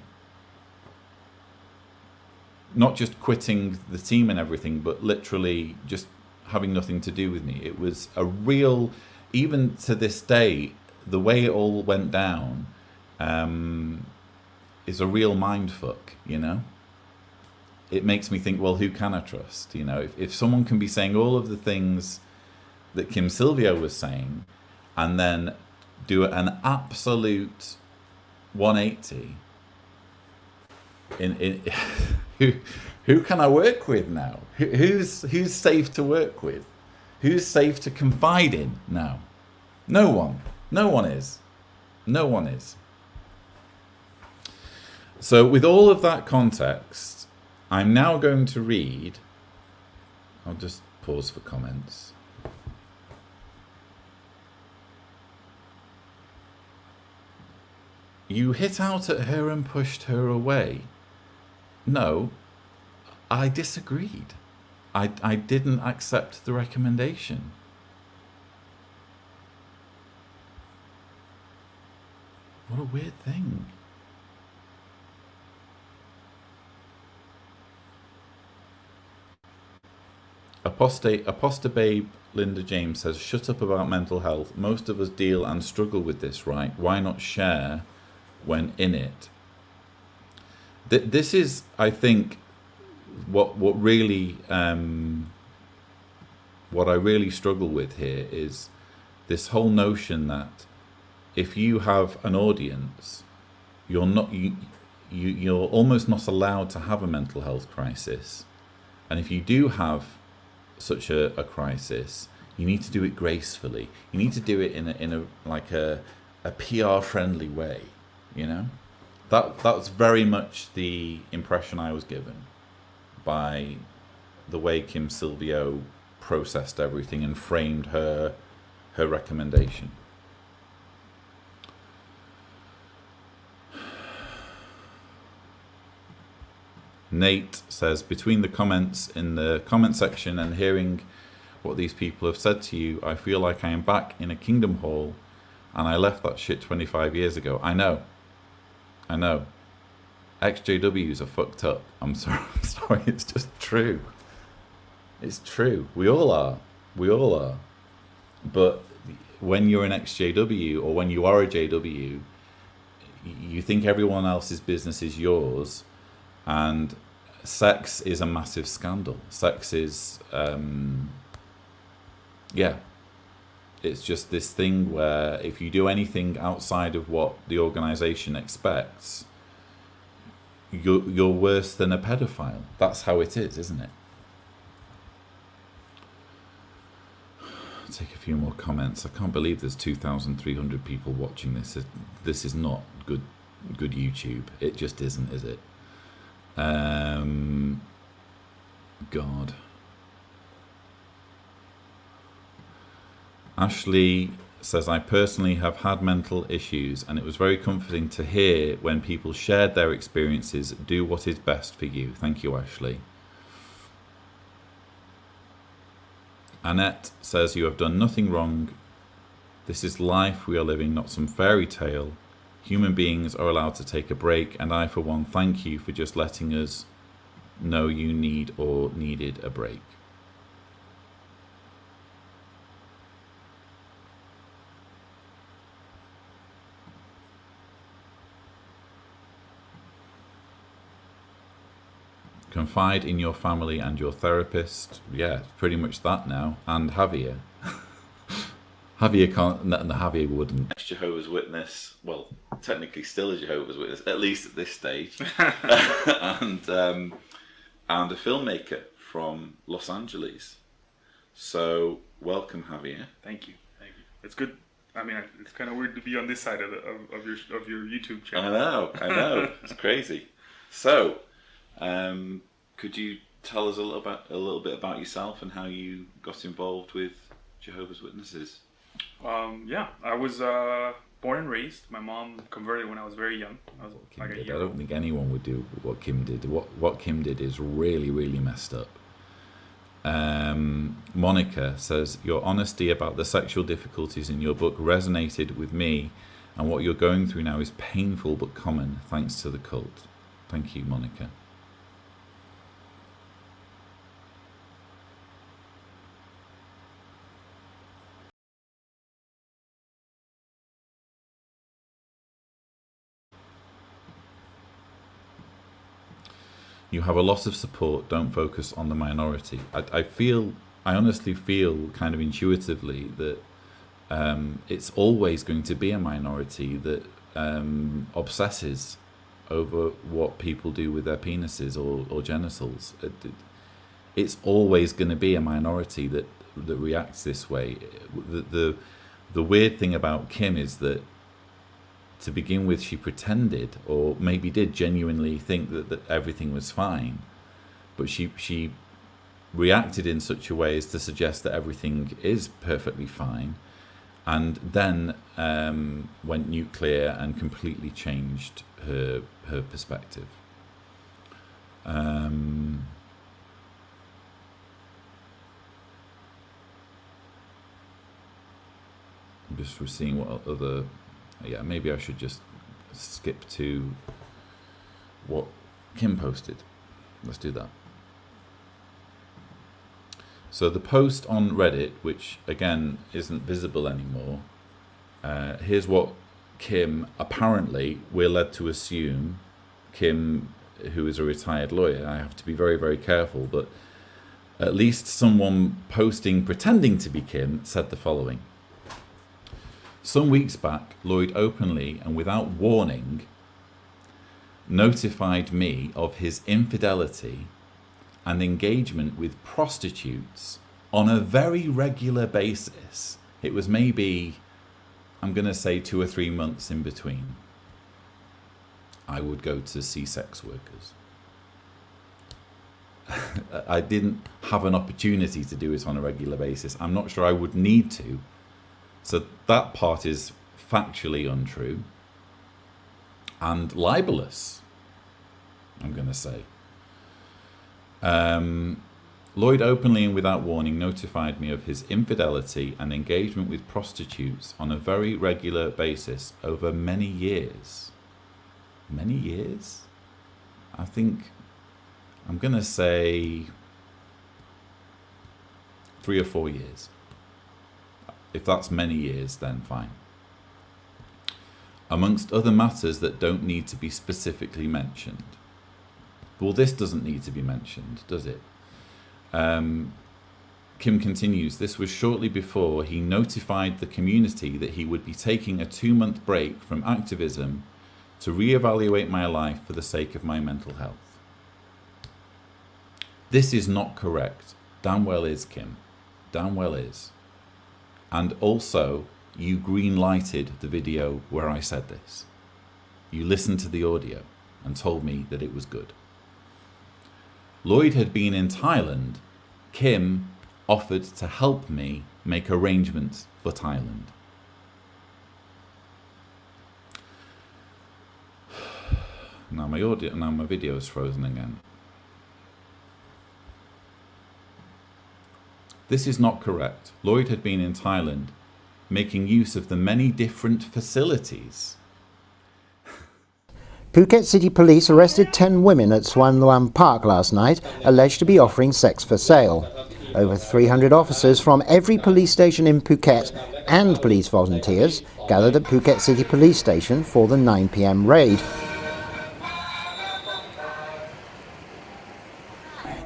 Not just quitting the team and everything, but literally just having nothing to do with me. It was a real, even to this day, the way it all went down is a real mindfuck, you know? It makes me think, well, who can I trust? You know, if someone can be saying all of the things that Kim Silvio was saying and then do an absolute 180, who can I work with now? Who's safe to work with? Who's safe to confide in now? No one. No one is. No one is. So with all of that context, I'm now going to read, I'll just pause for comments. You hit out at her and pushed her away. No, I disagreed. I didn't accept the recommendation. What a weird thing. Apostate babe Linda James says, shut up about mental health. Most of us deal and struggle with this, right? Why not share when in it? This is, I think, what really what I really struggle with here is this whole notion that if you have an audience, you're almost not allowed to have a mental health crisis, and if you do have such a crisis, you need to do it gracefully. You need to do it in a PR friendly way, you know? That's very much the impression I was given by the way Kim Silvio processed everything and framed her recommendation. Nate says, between the comments in the comment section and hearing what these people have said to you, I feel like I am back in a Kingdom Hall and I left that shit 25 years ago. I know. XJWs are fucked up. I'm sorry, it's just true. It's true. We all are. But when you're an XJW, or when you are a JW, you think everyone else's business is yours. And sex is a massive scandal. Sex is, it's just this thing where if you do anything outside of what the organisation expects, you're worse than a pedophile. That's how it is, isn't it? I'll take a few more comments. I can't believe there's 2,300 people watching this. This is not good YouTube. It just isn't, is it? God. Ashley says, I personally have had mental issues and it was very comforting to hear when people shared their experiences. Do what is best for you. Thank you, Ashley. Annette says, you have done nothing wrong. This is life we are living, not some fairy tale. Human beings are allowed to take a break, and I, for one, thank you for just letting us know you need or needed a break. Confide in your family and your therapist. Yeah, pretty much that now. And Javier. Javier can't, no, Javier wouldn't. Jehovah's Witness, well, technically still a Jehovah's Witness, at least at this stage. and a filmmaker from Los Angeles. So, welcome, Javier. Thank you. It's good. I mean, it's kind of weird to be on this side of your YouTube channel. I know. It's crazy. So, could you tell us a little bit about yourself and how you got involved with Jehovah's Witnesses? Yeah, I was born and raised. My mom converted when I was very young. I was like a year I old. don't think anyone would do what Kim did. What Kim did is really, really messed up. Monica says, your honesty about the sexual difficulties in your book resonated with me, and what you're going through now is painful but common thanks to the cult. Thank you, Monica. You have a lot of support. Don't focus on the minority. I honestly feel kind of intuitively that it's always going to be a minority that obsesses over what people do with their penises or genitals. It's always going to be a minority that reacts this way. The weird thing about Kim is that, to begin with, she pretended, or maybe did genuinely think that everything was fine, but she reacted in such a way as to suggest that everything is perfectly fine, and then went nuclear and completely changed her perspective. I'm just seeing what other... Yeah, maybe I should just skip to what Kim posted. Let's do that. So the post on Reddit, which again isn't visible anymore, here's what Kim, apparently, we're led to assume, Kim, who is a retired lawyer, I have to be very, very careful, but at least someone posting pretending to be Kim said the following. Some weeks back, Lloyd openly and without warning notified me of his infidelity and engagement with prostitutes on a very regular basis. It was maybe, I'm going to say, 2 or 3 months in between. I would go to see sex workers. I didn't have an opportunity to do it on a regular basis. I'm not sure I would need to. So that part is factually untrue and libelous, I'm going to say. Lloyd openly and without warning notified me of his infidelity and engagement with prostitutes on a very regular basis over many years. Many years? I think, I'm going to say 3 or 4 years. If that's many years, then fine. Amongst other matters that don't need to be specifically mentioned. Well, this doesn't need to be mentioned, does it? Kim continues, this was shortly before he notified the community that he would be taking a 2-month break from activism to reevaluate my life for the sake of my mental health. This is not correct. Damn well is, Kim. Damn well is. And also, you green-lighted the video where I said this. You listened to the audio and told me that it was good. Lloyd had been in Thailand. Kim offered to help me make arrangements for Thailand. Now my video is frozen again. This is not correct. Lloyd had been in Thailand, making use of the many different facilities. Phuket City Police arrested 10 women at Suan Luang Park last night, alleged to be offering sex for sale. Over 300 officers from every police station in Phuket and police volunteers gathered at Phuket City Police Station for the 9 p.m. raid.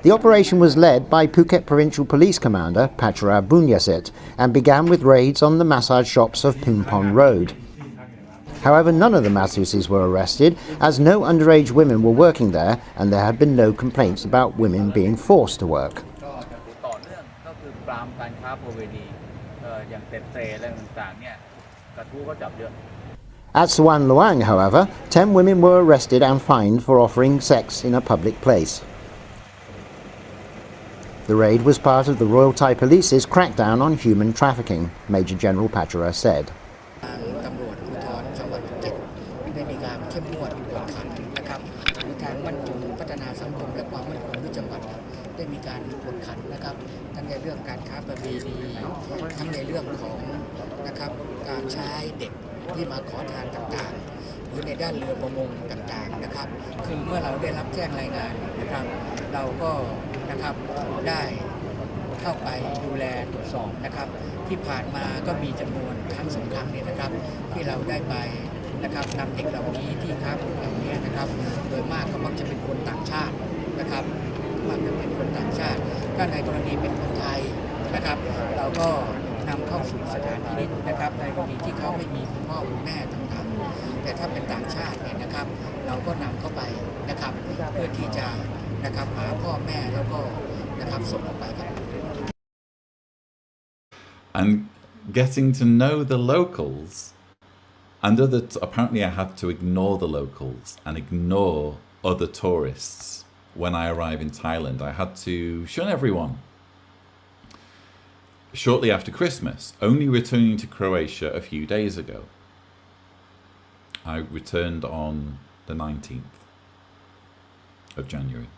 The operation was led by Phuket Provincial Police Commander Pachara Bunyasit and began with raids on the massage shops of Pumpon Road. However, none of the masseuses were arrested, as no underage women were working there and there had been no complaints about women being forced to work. At Suan Luang, however, 10 women were arrested and fined for offering sex in a public place. The raid was part of the Royal Thai Police's crackdown on human trafficking, Major General Pachara said. ตำรวจภูธรจังหวัดภูเก็ตได้มีการเข้มงวดกวดขันนะครับในการบรรจุพัฒนาสังคมและความมั่นคงในจังหวัดได้มีการกวดขันนะครับทั้งในเรื่องการค้าประเวณีทั้งในเรื่องของนะครับการใช้เด็กที่มาขอทานต่างๆหรือในด้านเรือประมงต่างๆนะครับคือเมื่อเราได้รับแจ้งรายงานนะครับเราก็นะครับได้เข้าไปดูแลตรวจสอบนะครับที่ผ่านมาก็มีจำนวนครั้งสองครั้งเนี่ยนะครับที่เราได้ไปนะครับนำเด็กเหล่านี้ที่ค้าประเวณีเหล่านี้นะครับโดยมากก็มักจะเป็นคนต่างชาตินะครับมักจะเป็นคนต่างชาติถ้าในกรณีเป็นคนไทยนะครับเราก็นำเข้าสู่สถานพินิจนะครับในกรณีที่เขาไม่มีคุณพ่อคุณแม่ต่างๆแต่ถ้าเป็นต่างชาติเนี่ยนะครับเราก็นำเข้าไปนะครับเพื่อที่จะนะครับหาพ่อแม่แล้วก็นะครับส่งออกไปครับ And getting to know the locals, and apparently I have to ignore the locals and ignore other tourists when I arrive in Thailand. I had to shun everyone. Shortly after Christmas, only returning to Croatia a few days ago. I returned on the 19th of January.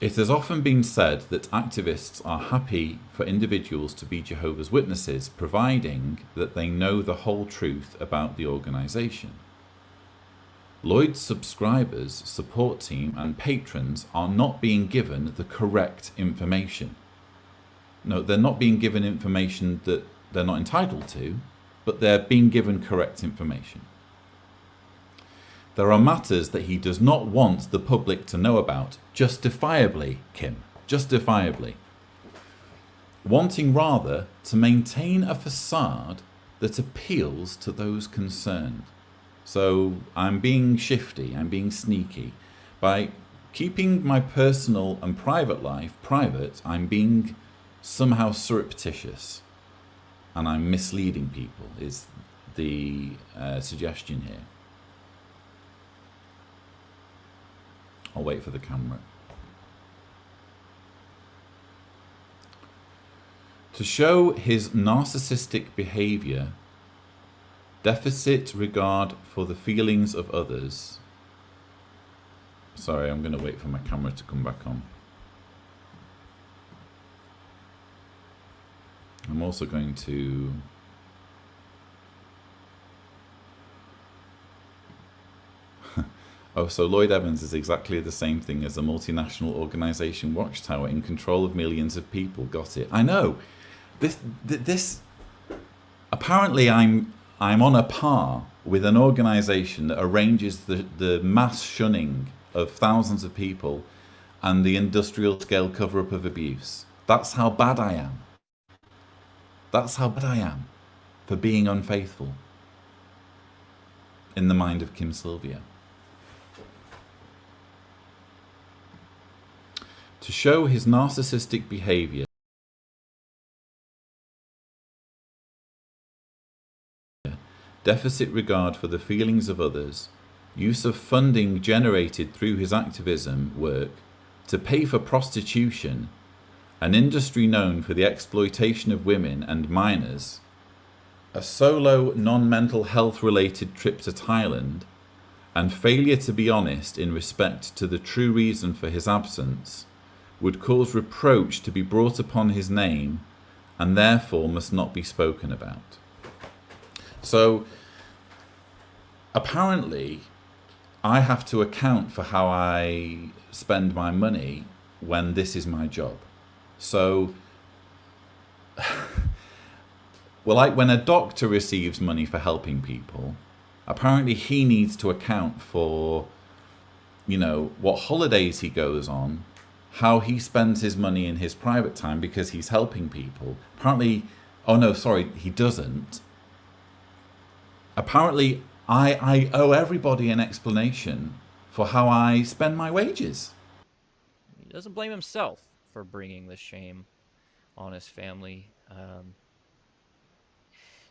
It has often been said that activists are happy for individuals to be Jehovah's Witnesses, providing that they know the whole truth about the organisation. Lloyd's subscribers, support team and patrons are not being given the correct information. No, they're not being given information that they're not entitled to, but they're being given correct information. There are matters that he does not want the public to know about, justifiably, Kim, justifiably. Wanting rather to maintain a facade that appeals to those concerned. So I'm being shifty, I'm being sneaky. By keeping my personal and private life private, I'm being somehow surreptitious. And I'm misleading people, is the suggestion here. I'll wait for the camera. To show his narcissistic behavior, deficit regard for the feelings of others. Sorry, I'm going to wait for my camera to come back on. I'm also going to oh, so Lloyd Evans is exactly the same thing as a multinational organization watchtower in control of millions of people. Got it. I know. This apparently I'm on a par with an organization that arranges the mass shunning of thousands of people and the industrial scale cover-up of abuse. That's how bad I am. That's how bad I am for being unfaithful in the mind of Kim Silvio. To show his narcissistic behavior, deficit regard for the feelings of others, use of funding generated through his activism work to pay for prostitution, an industry known for the exploitation of women and minors, a solo non-mental health related trip to Thailand, and failure to be honest in respect to the true reason for his absence, would cause reproach to be brought upon his name and therefore must not be spoken about. So apparently I have to account for how I spend my money when this is my job. So well, like when a doctor receives money for helping people, apparently he needs to account for, you know, what holidays he goes on, how he spends his money in his private time because he's helping people. Apparently, oh no, sorry, he doesn't. Apparently, I owe everybody an explanation for how I spend my wages. He doesn't blame himself for bringing the shame on his family.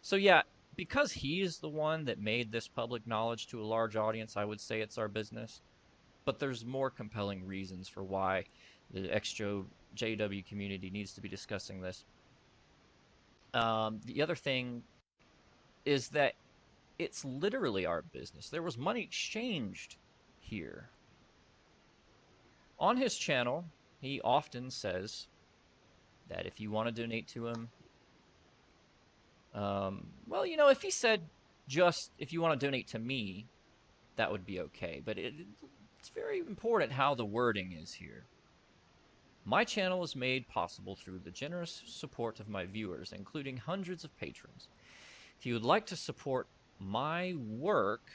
So yeah, because he's the one that made this public knowledge to a large audience, I would say it's our business. But there's more compelling reasons for why the JW community needs to be discussing this. The other thing is that it's literally our business. There was money exchanged here. On his channel, he often says that if you want to donate to him, well, you know, if he said just if you want to donate to me, that would be okay. But it's very important how the wording is here. My channel is made possible through the generous support of my viewers, including hundreds of patrons. If you would like to support my work,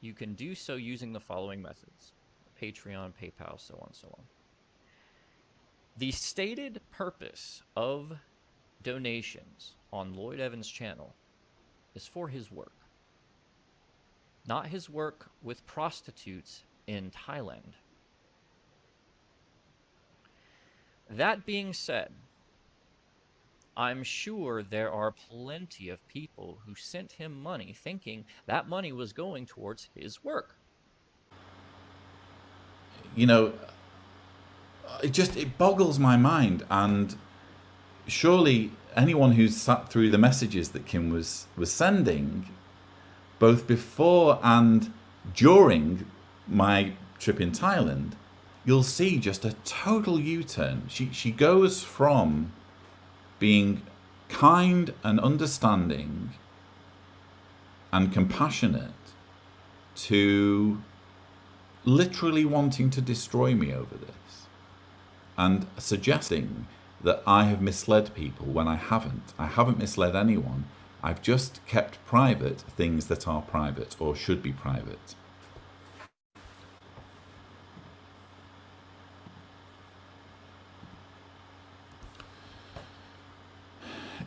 you can do so using the following methods: Patreon, PayPal, so on and so on. The stated purpose of donations on Lloyd Evans' channel is for his work, not his work with prostitutes in Thailand. That being said, I'm sure there are plenty of people who sent him money thinking that money was going towards his work. You know, it boggles my mind, and surely anyone who's sat through the messages that Kim was sending, both before and during my trip in Thailand, you'll see just a total U-turn. She goes from being kind and understanding and compassionate to literally wanting to destroy me over this, and suggesting that I have misled people when I haven't. I haven't misled anyone. I've just kept private things that are private or should be private.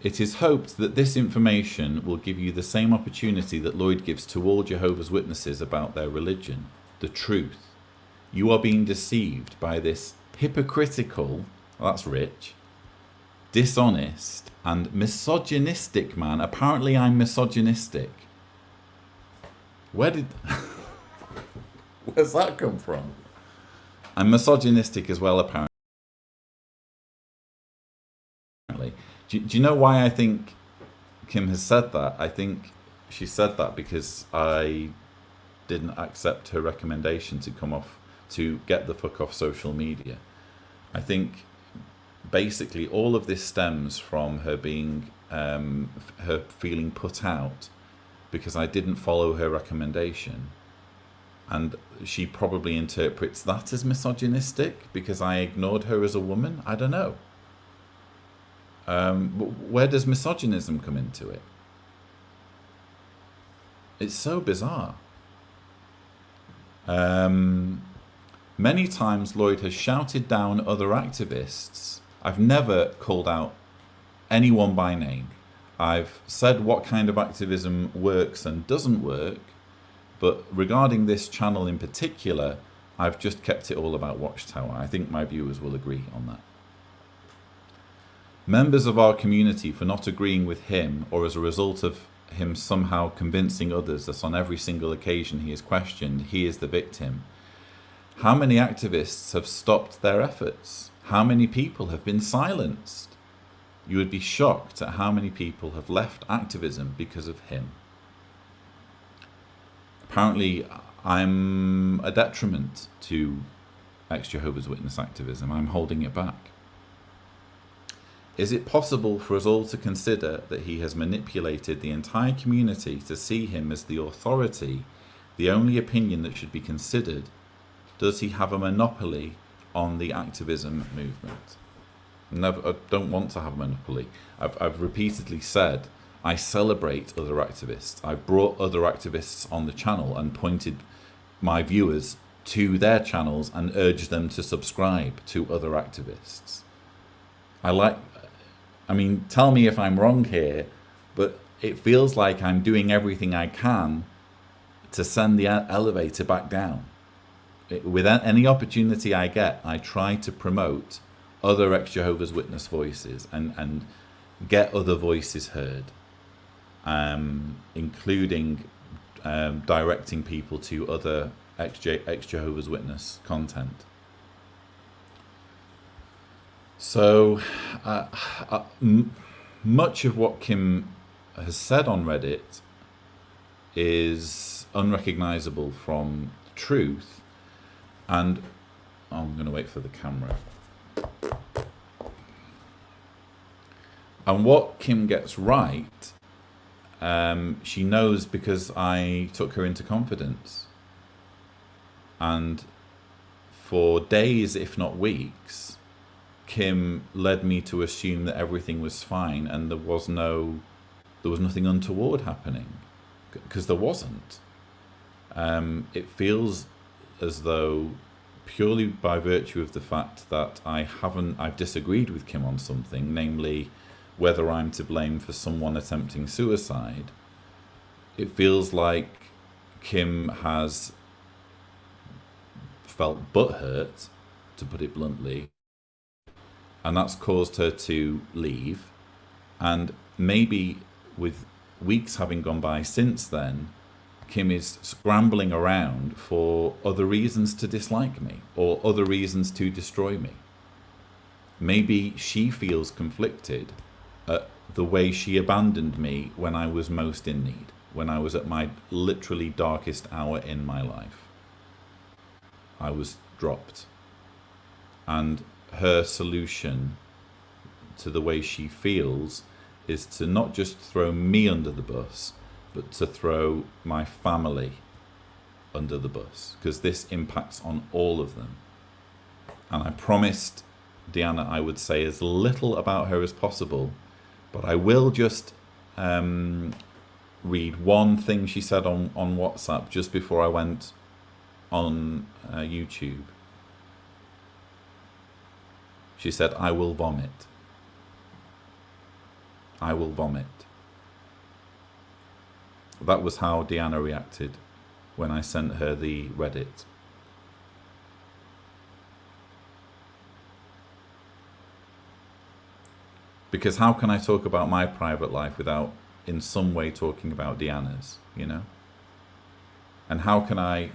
It is hoped that this information will give you the same opportunity that Lloyd gives to all Jehovah's Witnesses about their religion, the truth. You are being deceived by this hypocritical, well, that's rich, dishonest and misogynistic man. Apparently I'm misogynistic. Where's that come from? I'm misogynistic as well, apparently. Do you know why I think Kim has said that? I think she said that because I didn't accept her recommendation to get the fuck off social media. I think basically all of this stems from her being, her feeling put out because I didn't follow her recommendation. And she probably interprets that as misogynistic because I ignored her as a woman. I don't know. Where does misogynism come into it? It's so bizarre. Many times Lloyd has shouted down other activists. I've never called out anyone by name. I've said what kind of activism works and doesn't work, but regarding this channel in particular, I've just kept it all about Watchtower. I think my viewers will agree on that. Members of our community for not agreeing with him, or as a result of him somehow convincing others that on every single occasion he is questioned, he is the victim. How many activists have stopped their efforts? How many people have been silenced? You would be shocked at how many people have left activism because of him. Apparently, I'm a detriment to ex-Jehovah's Witness activism. I'm holding it back. Is it possible for us all to consider that he has manipulated the entire community to see him as the authority, the only opinion that should be considered? Does he have a monopoly on the activism movement? I don't want to have a monopoly. I've repeatedly said I celebrate other activists. I've brought other activists on the channel and pointed my viewers to their channels and urged them to subscribe to other activists. I mean, tell me if I'm wrong here, but it feels like I'm doing everything I can to send the elevator back down. With any opportunity I get, I try to promote other ex-Jehovah's Witness voices and get other voices heard, including directing people to other ex-Jehovah's Witness content. So, uh, uh, m- much of what Kim has said on Reddit is unrecognizable from truth, and I'm going to wait for the camera. And what Kim gets right, she knows because I took her into confidence. And for days, if not weeks, Kim led me to assume that everything was fine and there was nothing untoward happening, because there wasn't. It feels as though, purely by virtue of the fact that I've disagreed with Kim on something, namely whether I'm to blame for someone attempting suicide, it feels like Kim has felt butthurt, to put it bluntly, and that's caused her to leave. And maybe with weeks having gone by since then, Kim is scrambling around for other reasons to dislike me or other reasons to destroy me. Maybe she feels conflicted at the way she abandoned me when I was most in need, when I was at my literally darkest hour in my life. I was dropped. And her solution to the way she feels is to not just throw me under the bus, but to throw my family under the bus, because this impacts on all of them. And I promised Deanna I would say as little about her as possible, but I will just read one thing she said on WhatsApp just before I went on YouTube. She said, "I will vomit. I will vomit." That was how Deanna reacted when I sent her the Reddit. Because how can I talk about my private life without in some way talking about Deanna's, you know? And how can I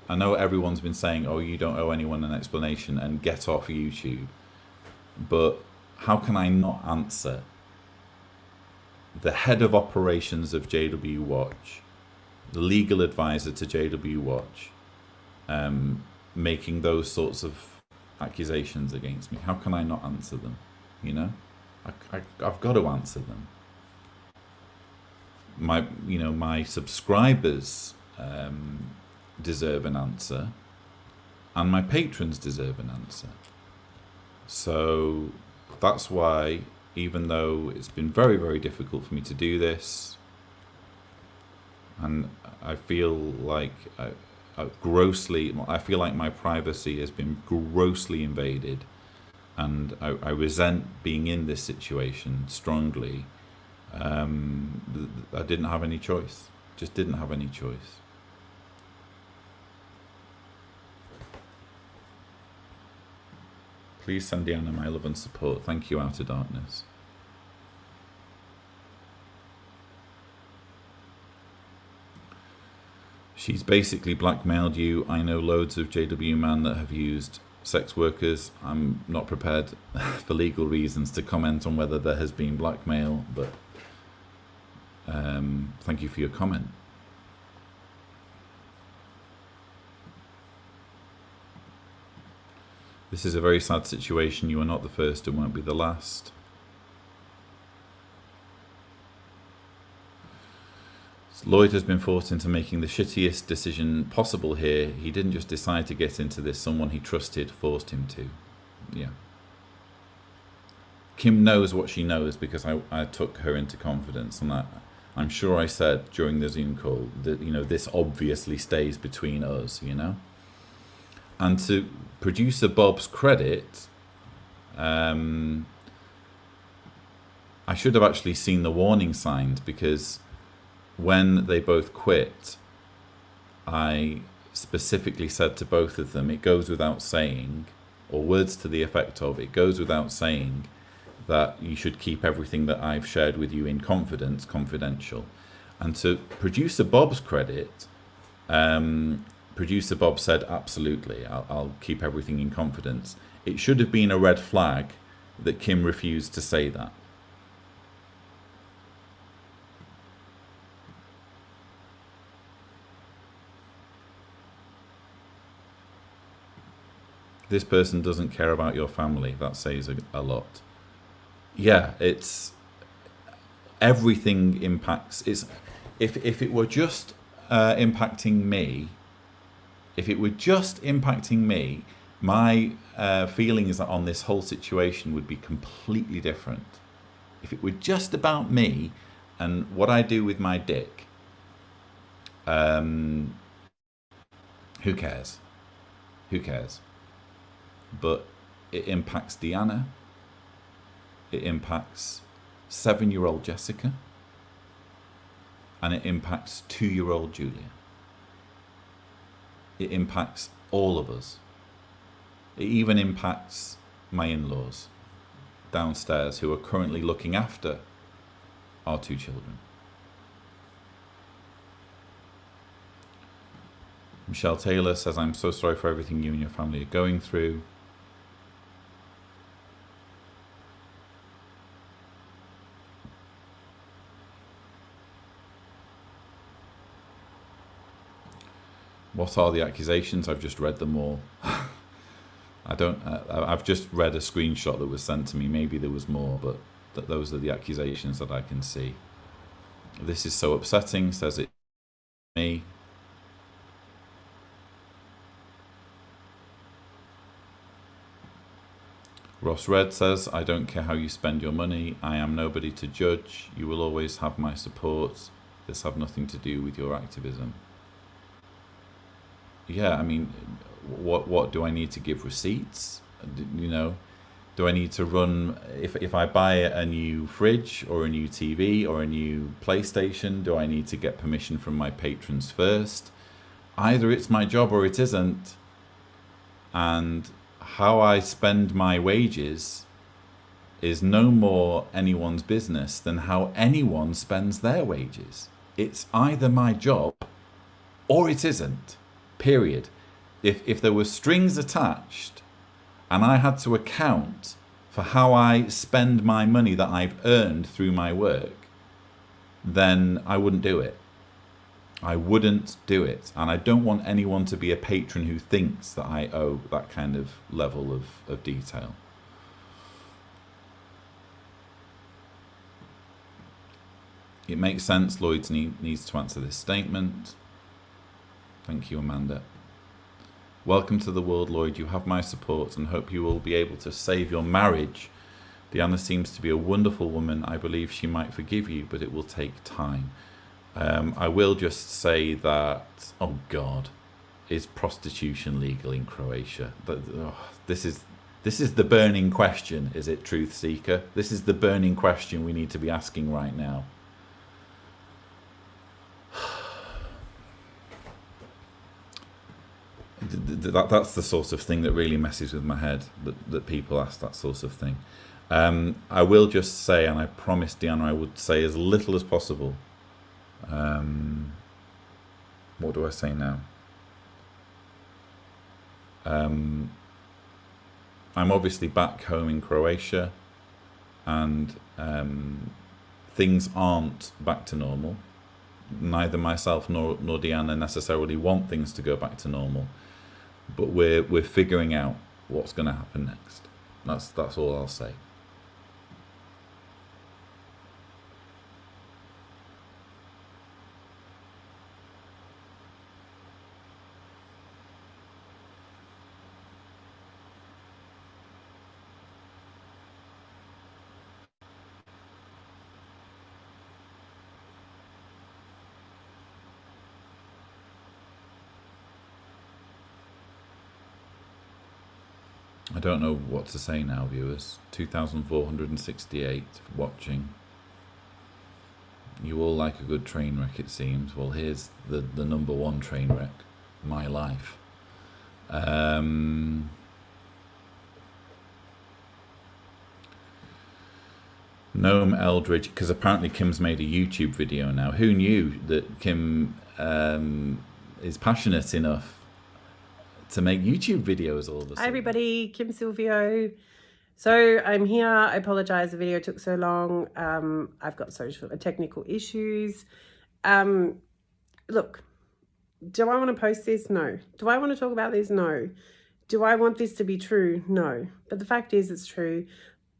know everyone's been saying, oh, you don't owe anyone an explanation and get off YouTube, but how can I not answer the head of operations of JW Watch, the legal advisor to JW Watch, making those sorts of accusations against me? How can I not answer them? You know, I've got to answer them. My subscribers deserve an answer, and my patrons deserve an answer. So that's why, even though it's been very, very difficult for me to do this, and I feel like I feel like my privacy has been grossly invaded, and I resent being in this situation strongly. I didn't have any choice. Just didn't have any choice. Please send Deanna my love and support. Thank you, Outer Darkness. She's basically blackmailed you. I know loads of JW men that have used sex workers. I'm not prepared for legal reasons to comment on whether there has been blackmail, but thank you for your comment. This is a very sad situation. You are not the first and won't be the last. Lloyd has been forced into making the shittiest decision possible here. He didn't just decide to get into this. Someone he trusted forced him to. Yeah. Kim knows what she knows because I took her into confidence, and I'm sure I said during the Zoom call that, this obviously stays between us, And to producer Bob's credit, I should have actually seen the warning signs, because when they both quit, I specifically said to both of them, it goes without saying, or words to the effect of, it goes without saying that you should keep everything that I've shared with you in confidence confidential. And to producer Bob's credit, producer Bob said, absolutely, I'll keep everything in confidence. It should have been a red flag that Kim refused to say that. This person doesn't care about your family. That says a lot. Yeah, it's everything impacts. It's if it were just impacting me, my feelings on this whole situation would be completely different. If it were just about me and what I do with my dick, who cares? Who cares? But it impacts Deanna. It impacts 7-year-old Jessica. And it impacts 2-year-old Julia. It impacts all of us. It even impacts my in-laws downstairs who are currently looking after our 2 children. Michelle Taylor says, I'm so sorry for everything you and your family are going through. What are the accusations? I've just read them all. I've just read a screenshot that was sent to me. Maybe there was more, but those are the accusations that I can see. This is so upsetting, says it me. Ross Red says, I don't care how you spend your money. I am nobody to judge. You will always have my support. This have nothing to do with your activism. Yeah, I mean, what do I need to give receipts? You know, do I need to run, if I buy a new fridge or a new TV or a new PlayStation, do I need to get permission from my patrons first? Either it's my job or it isn't. And how I spend my wages is no more anyone's business than how anyone spends their wages. It's either my job or it isn't. Period. If there were strings attached and I had to account for how I spend my money that I've earned through my work, then I wouldn't do it. I wouldn't do it. And I don't want anyone to be a patron who thinks that I owe that kind of level of detail. It makes sense. Lloyd needs to answer this statement. Thank you, Amanda. Welcome to the world, Lloyd. You have my support and hope you will be able to save your marriage. Deanna seems to be a wonderful woman. I believe she might forgive you, but it will take time. I will just say that, oh God, is prostitution legal in Croatia? This is the burning question, is it, Truth Seeker? This is the burning question we need to be asking right now. That's the sort of thing that really messes with my head, that people ask that sort of thing. I will just say, and I promised Deanna I would say as little as possible. What do I say now? I'm obviously back home in Croatia, and things aren't back to normal. Neither myself nor Deanna necessarily want things to go back to normal, but we're figuring out what's going to happen next. That's all I'll say. I don't know what to say now, viewers. 2,468 watching. You all like a good train wreck, it seems. Well, here's the number one train wreck. My life. Noam Eldridge, because apparently Kim's made a YouTube video now. Who knew that Kim is passionate enough to make YouTube videos all of a sudden? Hi everybody, Kim Silvio. So I'm here. I apologize the video took so long. I've got technical issues. Look, do I want to post this? No. Do I want to talk about this? No. Do I want this to be true? No. But the fact is it's true.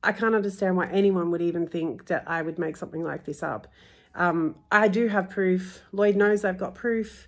I can't understand why anyone would even think that I would make something like this up. I do have proof. Lloyd knows I've got proof.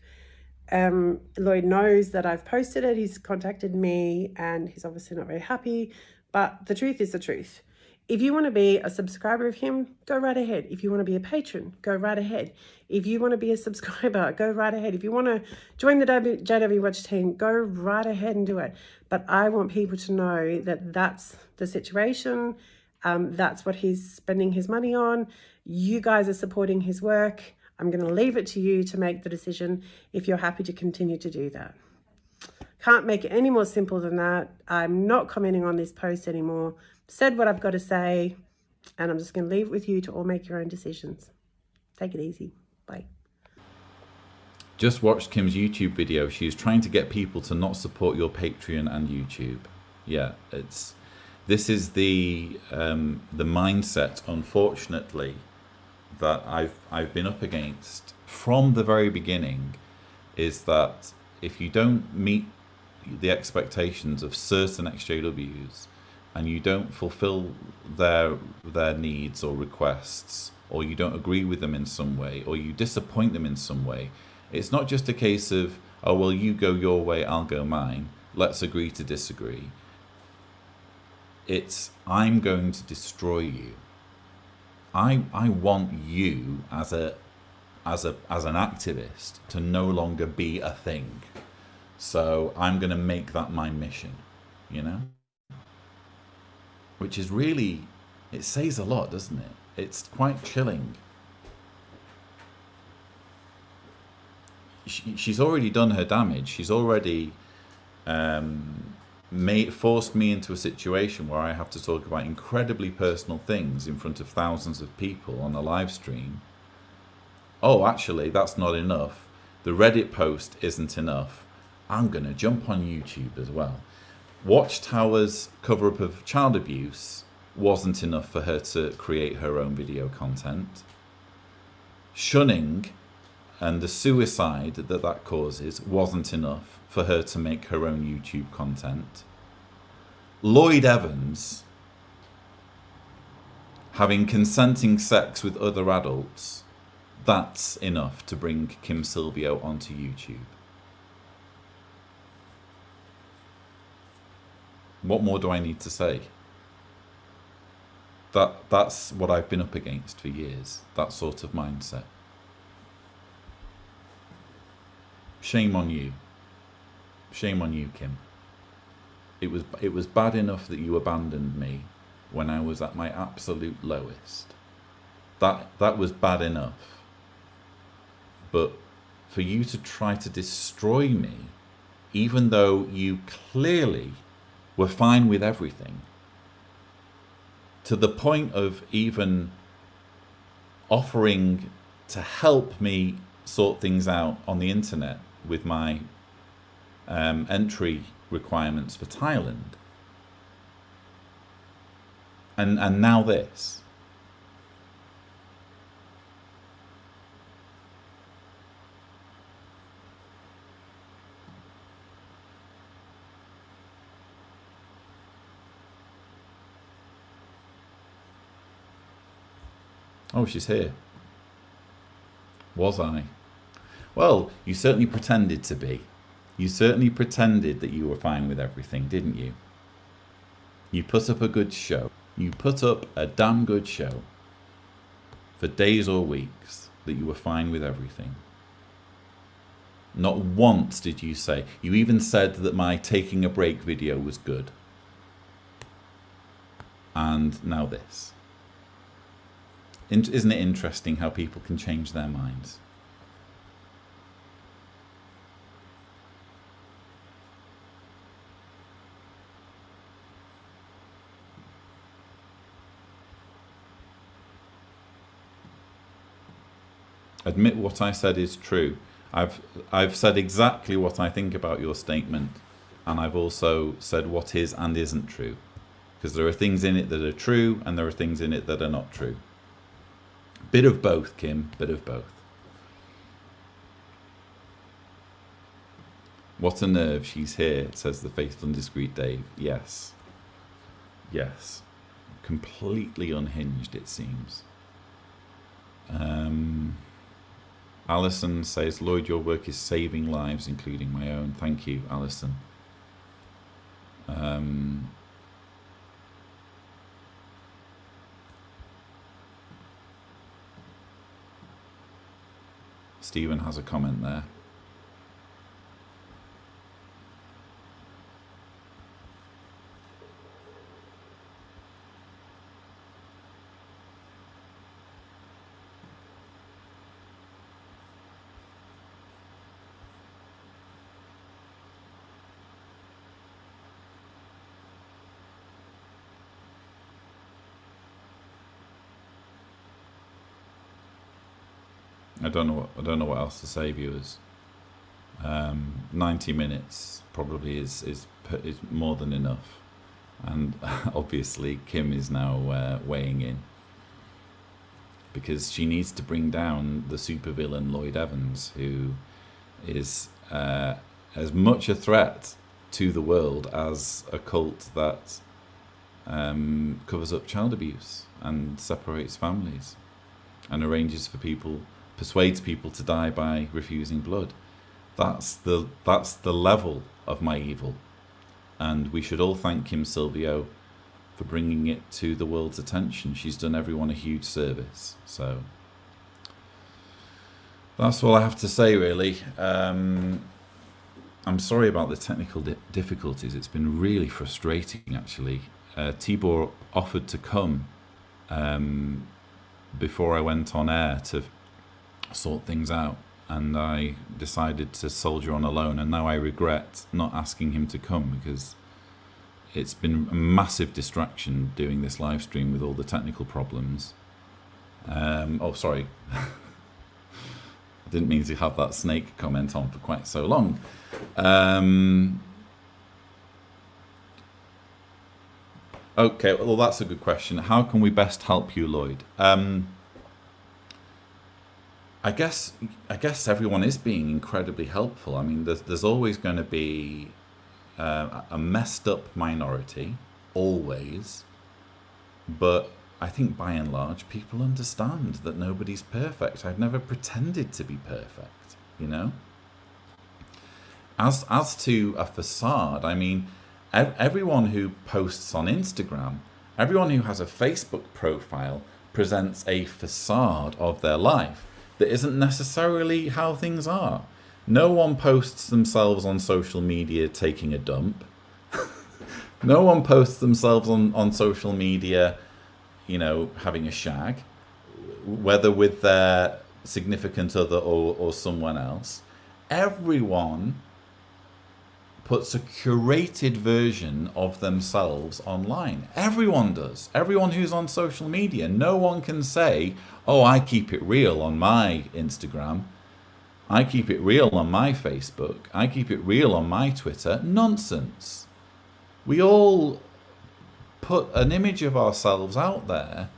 Lloyd knows that I've posted it. He's contacted me and he's obviously not very happy, but the truth is the truth. If you want to be a subscriber of him, go right ahead. If you want to be a patron, go right ahead. If you want to be a subscriber, go right ahead. If you want to join the JW Watch team, go right ahead and do it. But I want people to know that that's the situation. That's what he's spending his money on. You guys are supporting his work. I'm going to leave it to you to make the decision if you're happy to continue to do that. Can't make it any more simple than that. I'm not commenting on this post anymore. Said what I've got to say, and I'm just going to leave it with you to all make your own decisions. Take it easy. Bye. Just watched Kim's YouTube video. She's trying to get people to not support your Patreon and YouTube. Yeah, this is the mindset, unfortunately, that I've been up against from the very beginning, is that if you don't meet the expectations of certain XJWs and you don't fulfill their needs or requests, or you don't agree with them in some way, or you disappoint them in some way, it's not just a case of, oh well, you go your way, I'll go mine, let's agree to disagree. It's, I'm going to destroy you. I want you as an activist to no longer be a thing. So I'm going to make that my mission, you know? Which is really, it says a lot, doesn't it? It's quite chilling. She's already done her damage. She's already forced me into a situation where I have to talk about incredibly personal things in front of thousands of people on a live stream. Oh, actually, that's not enough. The Reddit post isn't enough. I'm going to jump on YouTube as well. Watchtower's cover-up of child abuse wasn't enough for her to create her own video content. Shunning and the suicide that causes wasn't enough for her to make her own YouTube content. Lloyd Evans having consenting sex with other adults, that's enough to bring Kim Silvio onto YouTube. What more do I need to say? That's what I've been up against for years, that sort of mindset. Shame on you. Shame on you, Kim. It was bad enough that you abandoned me when I was at my absolute lowest. That was bad enough. But for you to try to destroy me, even though you clearly were fine with everything, to the point of even offering to help me sort things out on the internet with my entry requirements for Thailand. And now this. Oh, she's here. Was I? Well, you certainly pretended to be. You certainly pretended that you were fine with everything, didn't you? You put up a good show. You put up a damn good show for days or weeks that you were fine with everything. Not once did you say. You even said that my taking a break video was good. And now this. Isn't it interesting how people can change their minds? Admit what I said is true. I've said exactly what I think about your statement and I've also said what is and isn't true. Because there are things in it that are true, and there are things in it that are not true. Bit of both, Kim, bit of both. What a nerve, she's here, says the faithful and discreet Dave. Yes. Yes. Completely unhinged, it seems. Alison says, Lloyd, your work is saving lives, including my own. Thank you, Alison. Stephen has a comment there. I don't know what else to say, viewers. 90 minutes probably is more than enough, and obviously Kim is now weighing in because she needs to bring down the supervillain Lloyd Evans, who is as much a threat to the world as a cult that covers up child abuse and separates families and arranges for people, persuades people to die by refusing blood. That's the level of my evil, and we should all thank Kim Silvio for bringing it to the world's attention. She's done everyone a huge service. So that's all I have to say, really. I'm sorry about the technical difficulties. It's been really frustrating, actually. Tibor offered to come before I went on air to sort things out, and I decided to soldier on alone, and now I regret not asking him to come because it's been a massive distraction doing this live stream with all the technical problems. Oh, sorry. I didn't mean to have that snake comment on for quite so long. Okay, well, that's a good question. How can we best help you, Lloyd? I guess everyone is being incredibly helpful. I mean, there's always going to be a messed up minority, always. But I think by and large, people understand that nobody's perfect. I've never pretended to be perfect, you know? As to a facade, I mean, everyone who posts on Instagram, everyone who has a Facebook profile presents a facade of their life that isn't necessarily how things are. No one posts themselves on social media taking a dump. No one posts themselves on social media, you know, having a shag, whether with their significant other or someone else. Everyone puts a curated version of themselves online. Everyone does. Everyone who's on social media. No one can say, oh, I keep it real on my Instagram. I keep it real on my Facebook. I keep it real on my Twitter. Nonsense. We all put an image of ourselves out there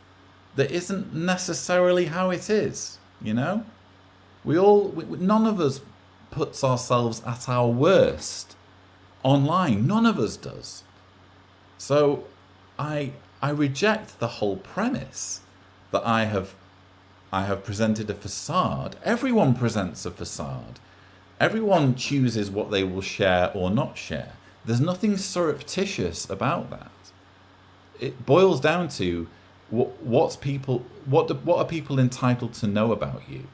that isn't necessarily how it is, you know? None of us puts ourselves at our worst online. None of us does. So I reject the whole premise that I have presented a facade. Everyone presents a facade. Everyone chooses what they will share or not share. There's nothing surreptitious about that. It boils down to what are people entitled to know about you?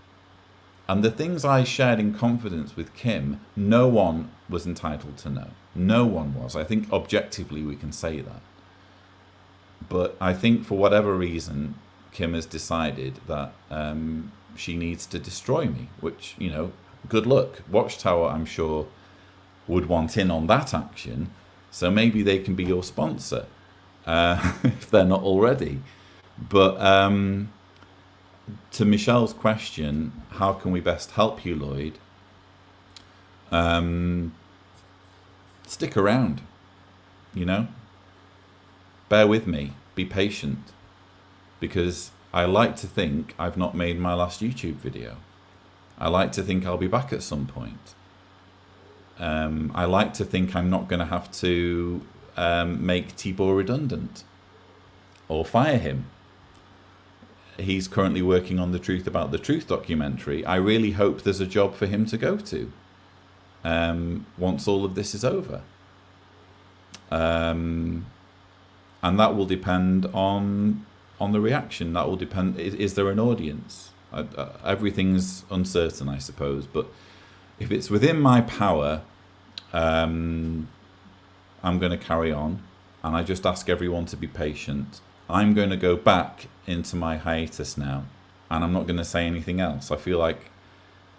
And the things I shared in confidence with Kim, no one was entitled to know. No one was. I think objectively we can say that. But I think for whatever reason, Kim has decided that she needs to destroy me, which, you know, good luck. Watchtower, I'm sure, would want in on that action. So maybe they can be your sponsor, if they're not already. But to Michelle's question, how can we best help you, Lloyd? stick around, you know? Bear with me, be patient, because I like to think I've not made my last YouTube video. I like to think I'll be back at some point. I like to think I'm not going to have to make Tibor redundant or fire him. He's currently working on the Truth About the Truth documentary. I really hope there's a job for him to go to once all of this is over. And that will depend on the reaction. That will depend, is there an audience? Everything's uncertain, I suppose, but if it's within my power, I'm going to carry on, and I just ask everyone to be patient. I'm going to go back into my hiatus now, and I'm not going to say anything else. I feel like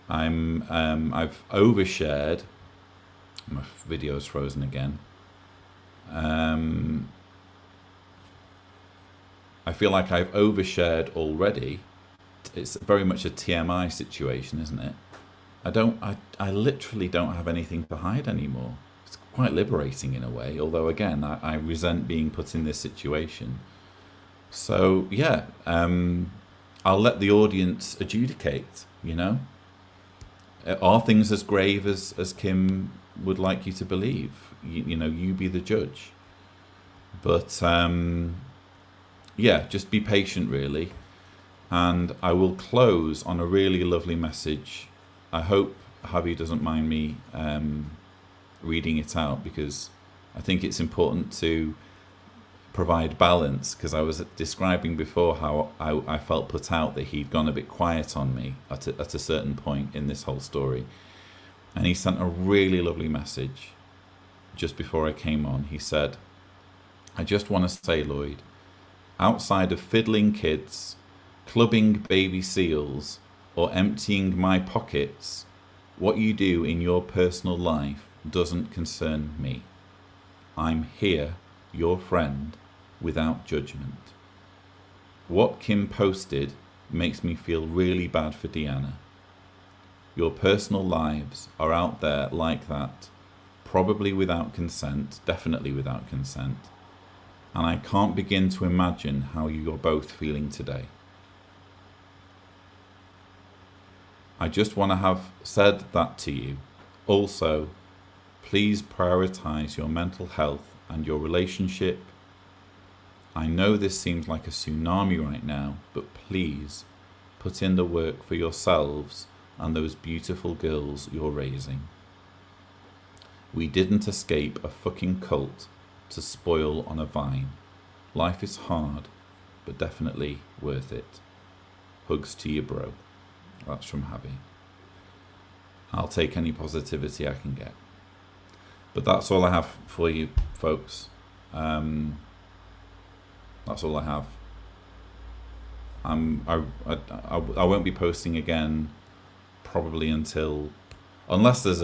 I've overshared. My video's frozen again. I feel like I've overshared already. It's very much a TMI situation, isn't it? I literally don't have anything to hide anymore. It's quite liberating in a way, although again, I resent being put in this situation. So yeah, I'll let the audience adjudicate, you know? Are things as grave as Kim would like you to believe? You know, you be the judge. But yeah, just be patient really. And I will close on a really lovely message. I hope Javi doesn't mind me reading it out, because I think it's important to provide balance, because I was describing before how I felt put out that he'd gone a bit quiet on me at a certain point in this whole story. And he sent a really lovely message just before I came on. He said, "I just want to say, Lloyd, outside of fiddling kids, clubbing baby seals, or emptying my pockets, what you do in your personal life doesn't concern me. I'm here, your friend, without judgment. What Kim posted makes me feel really bad for Deanna. Your personal lives are out there like that, probably without consent, definitely without consent, and I can't begin to imagine how you're both feeling today. I just want to have said that to you. Also, please prioritize your mental health and your relationship. I know this seems like a tsunami right now, but please put in the work for yourselves and those beautiful girls you're raising. We didn't escape a fucking cult to spoil on a vine. Life is hard, but definitely worth it. Hugs to you, bro." That's from Javi. I'll take any positivity I can get. But that's all I have for you, folks. That's all I have. I won't be posting again probably unless there's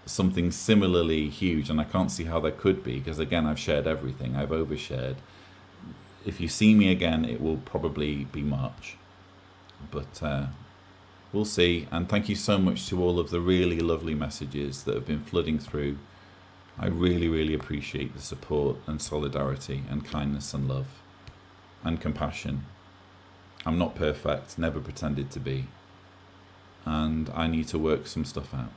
something similarly huge, and I can't see how there could be, because again, I've shared everything. I've overshared. If you see me again, it will probably be March. But we'll see. And thank you so much to all of the really lovely messages that have been flooding through. I really, really appreciate the support and solidarity and kindness and love and compassion. I'm not perfect, never pretended to be. And I need to work some stuff out.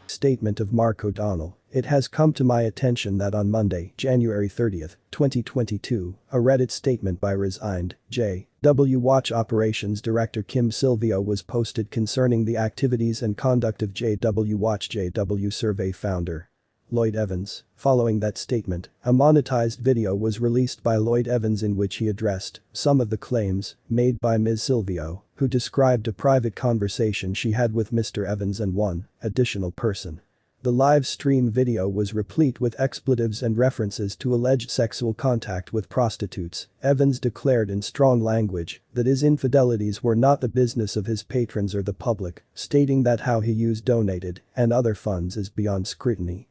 Statement of Mark O'Donnell. It has come to my attention that on Monday, January 30th, 2022, a Reddit statement by resigned J.W. Watch Operations Director Kim Silvio was posted concerning the activities and conduct of J.W. Watch J.W. Survey founder Lloyd Evans. Following that statement, a monetized video was released by Lloyd Evans in which he addressed some of the claims made by Ms. Silvio, who described a private conversation she had with Mr. Evans and one additional person. The live stream video was replete with expletives and references to alleged sexual contact with prostitutes. Evans declared in strong language that his infidelities were not the business of his patrons or the public, stating that how he used donated and other funds is beyond scrutiny.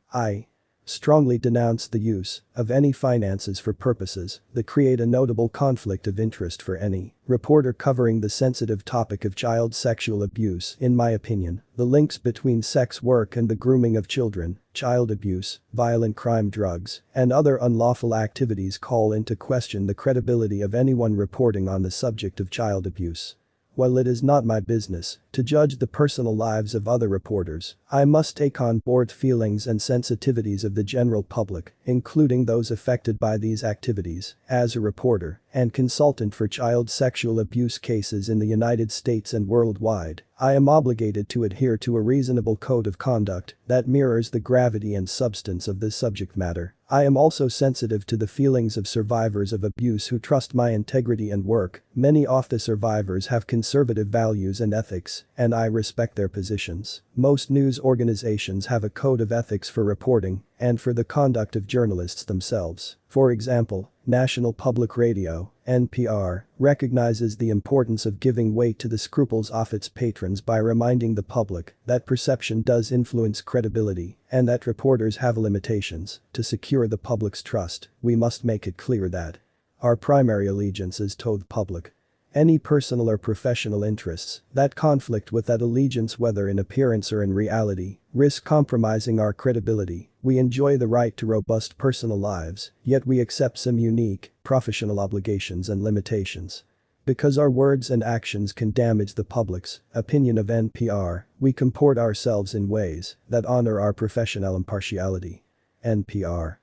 strongly denounce the use of any finances for purposes that create a notable conflict of interest for any reporter covering the sensitive topic of child sexual abuse. In my opinion, the links between sex work and the grooming of children, child abuse, violent crime, drugs, and other unlawful activities call into question the credibility of anyone reporting on the subject of child abuse. While it is not my business to judge the personal lives of other reporters, I must take on board feelings and sensitivities of the general public, including those affected by these activities. As a reporter and consultant for child sexual abuse cases in the United States and worldwide, I am obligated to adhere to a reasonable code of conduct that mirrors the gravity and substance of this subject matter. I am also sensitive to the feelings of survivors of abuse who trust my integrity and work. Many of the survivors have conservative values and ethics, and I respect their positions. Most news organizations have a code of ethics for reporting and for the conduct of journalists themselves. For example, National Public Radio, NPR, recognizes the importance of giving weight to the scruples of its patrons by reminding the public that perception does influence credibility and that reporters have limitations. To secure the public's trust, we must make it clear that our primary allegiance is to the public. Any personal or professional interests that conflict with that allegiance, whether in appearance or in reality, risk compromising our credibility. We enjoy the right to robust personal lives, yet we accept some unique, professional obligations and limitations. Because our words and actions can damage the public's opinion of NPR, we comport ourselves in ways that honor our professional impartiality. NPR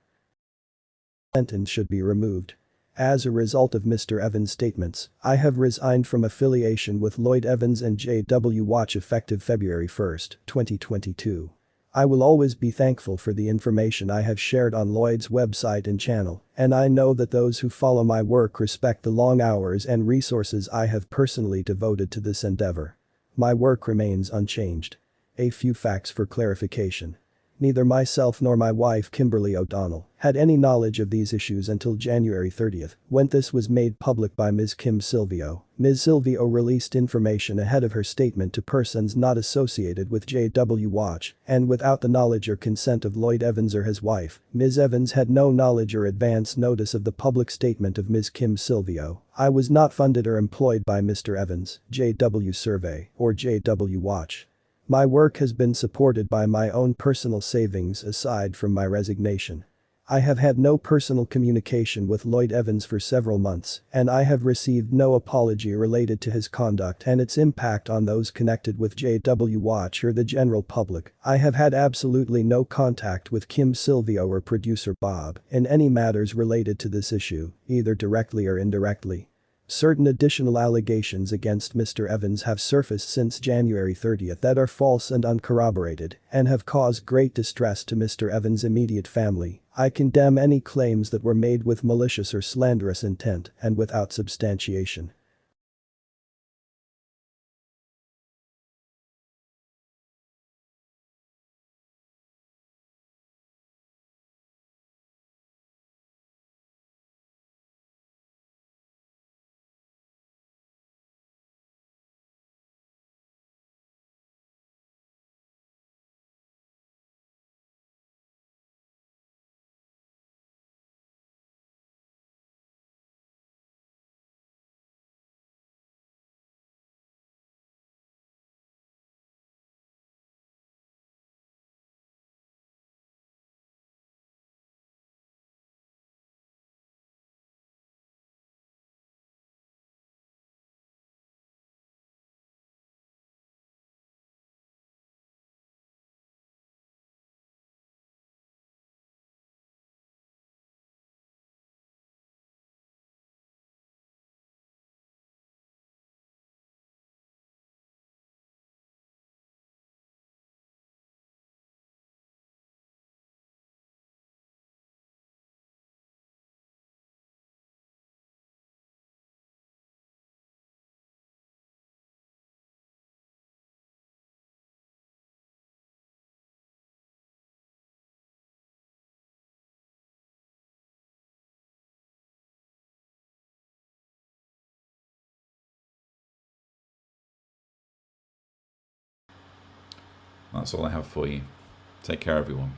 sentence should be removed. As a result of Mr. Evans' statements, I have resigned from affiliation with Lloyd Evans and JW Watch effective February 1, 2022. I will always be thankful for the information I have shared on Lloyd's website and channel, and I know that those who follow my work respect the long hours and resources I have personally devoted to this endeavor. My work remains unchanged. A few facts for clarification. Neither myself nor my wife Kimberly O'Donnell had any knowledge of these issues until January 30th, when this was made public by Ms. Kim Silvio. Ms. Silvio released information ahead of her statement to persons not associated with JW Watch, and without the knowledge or consent of Lloyd Evans or his wife. Ms. Evans had no knowledge or advance notice of the public statement of Ms. Kim Silvio. I was not funded or employed by Mr. Evans, JW Survey, or JW Watch. My work has been supported by my own personal savings aside from my resignation. I have had no personal communication with Lloyd Evans for several months, and I have received no apology related to his conduct and its impact on those connected with JW Watch or the general public. I have had absolutely no contact with Kim Silvio or producer Bob in any matters related to this issue, either directly or indirectly. Certain additional allegations against Mr. Evans have surfaced since January 30th that are false and uncorroborated and have caused great distress to Mr. Evans' immediate family. I condemn any claims that were made with malicious or slanderous intent and without substantiation. That's all I have for you. Take care, everyone.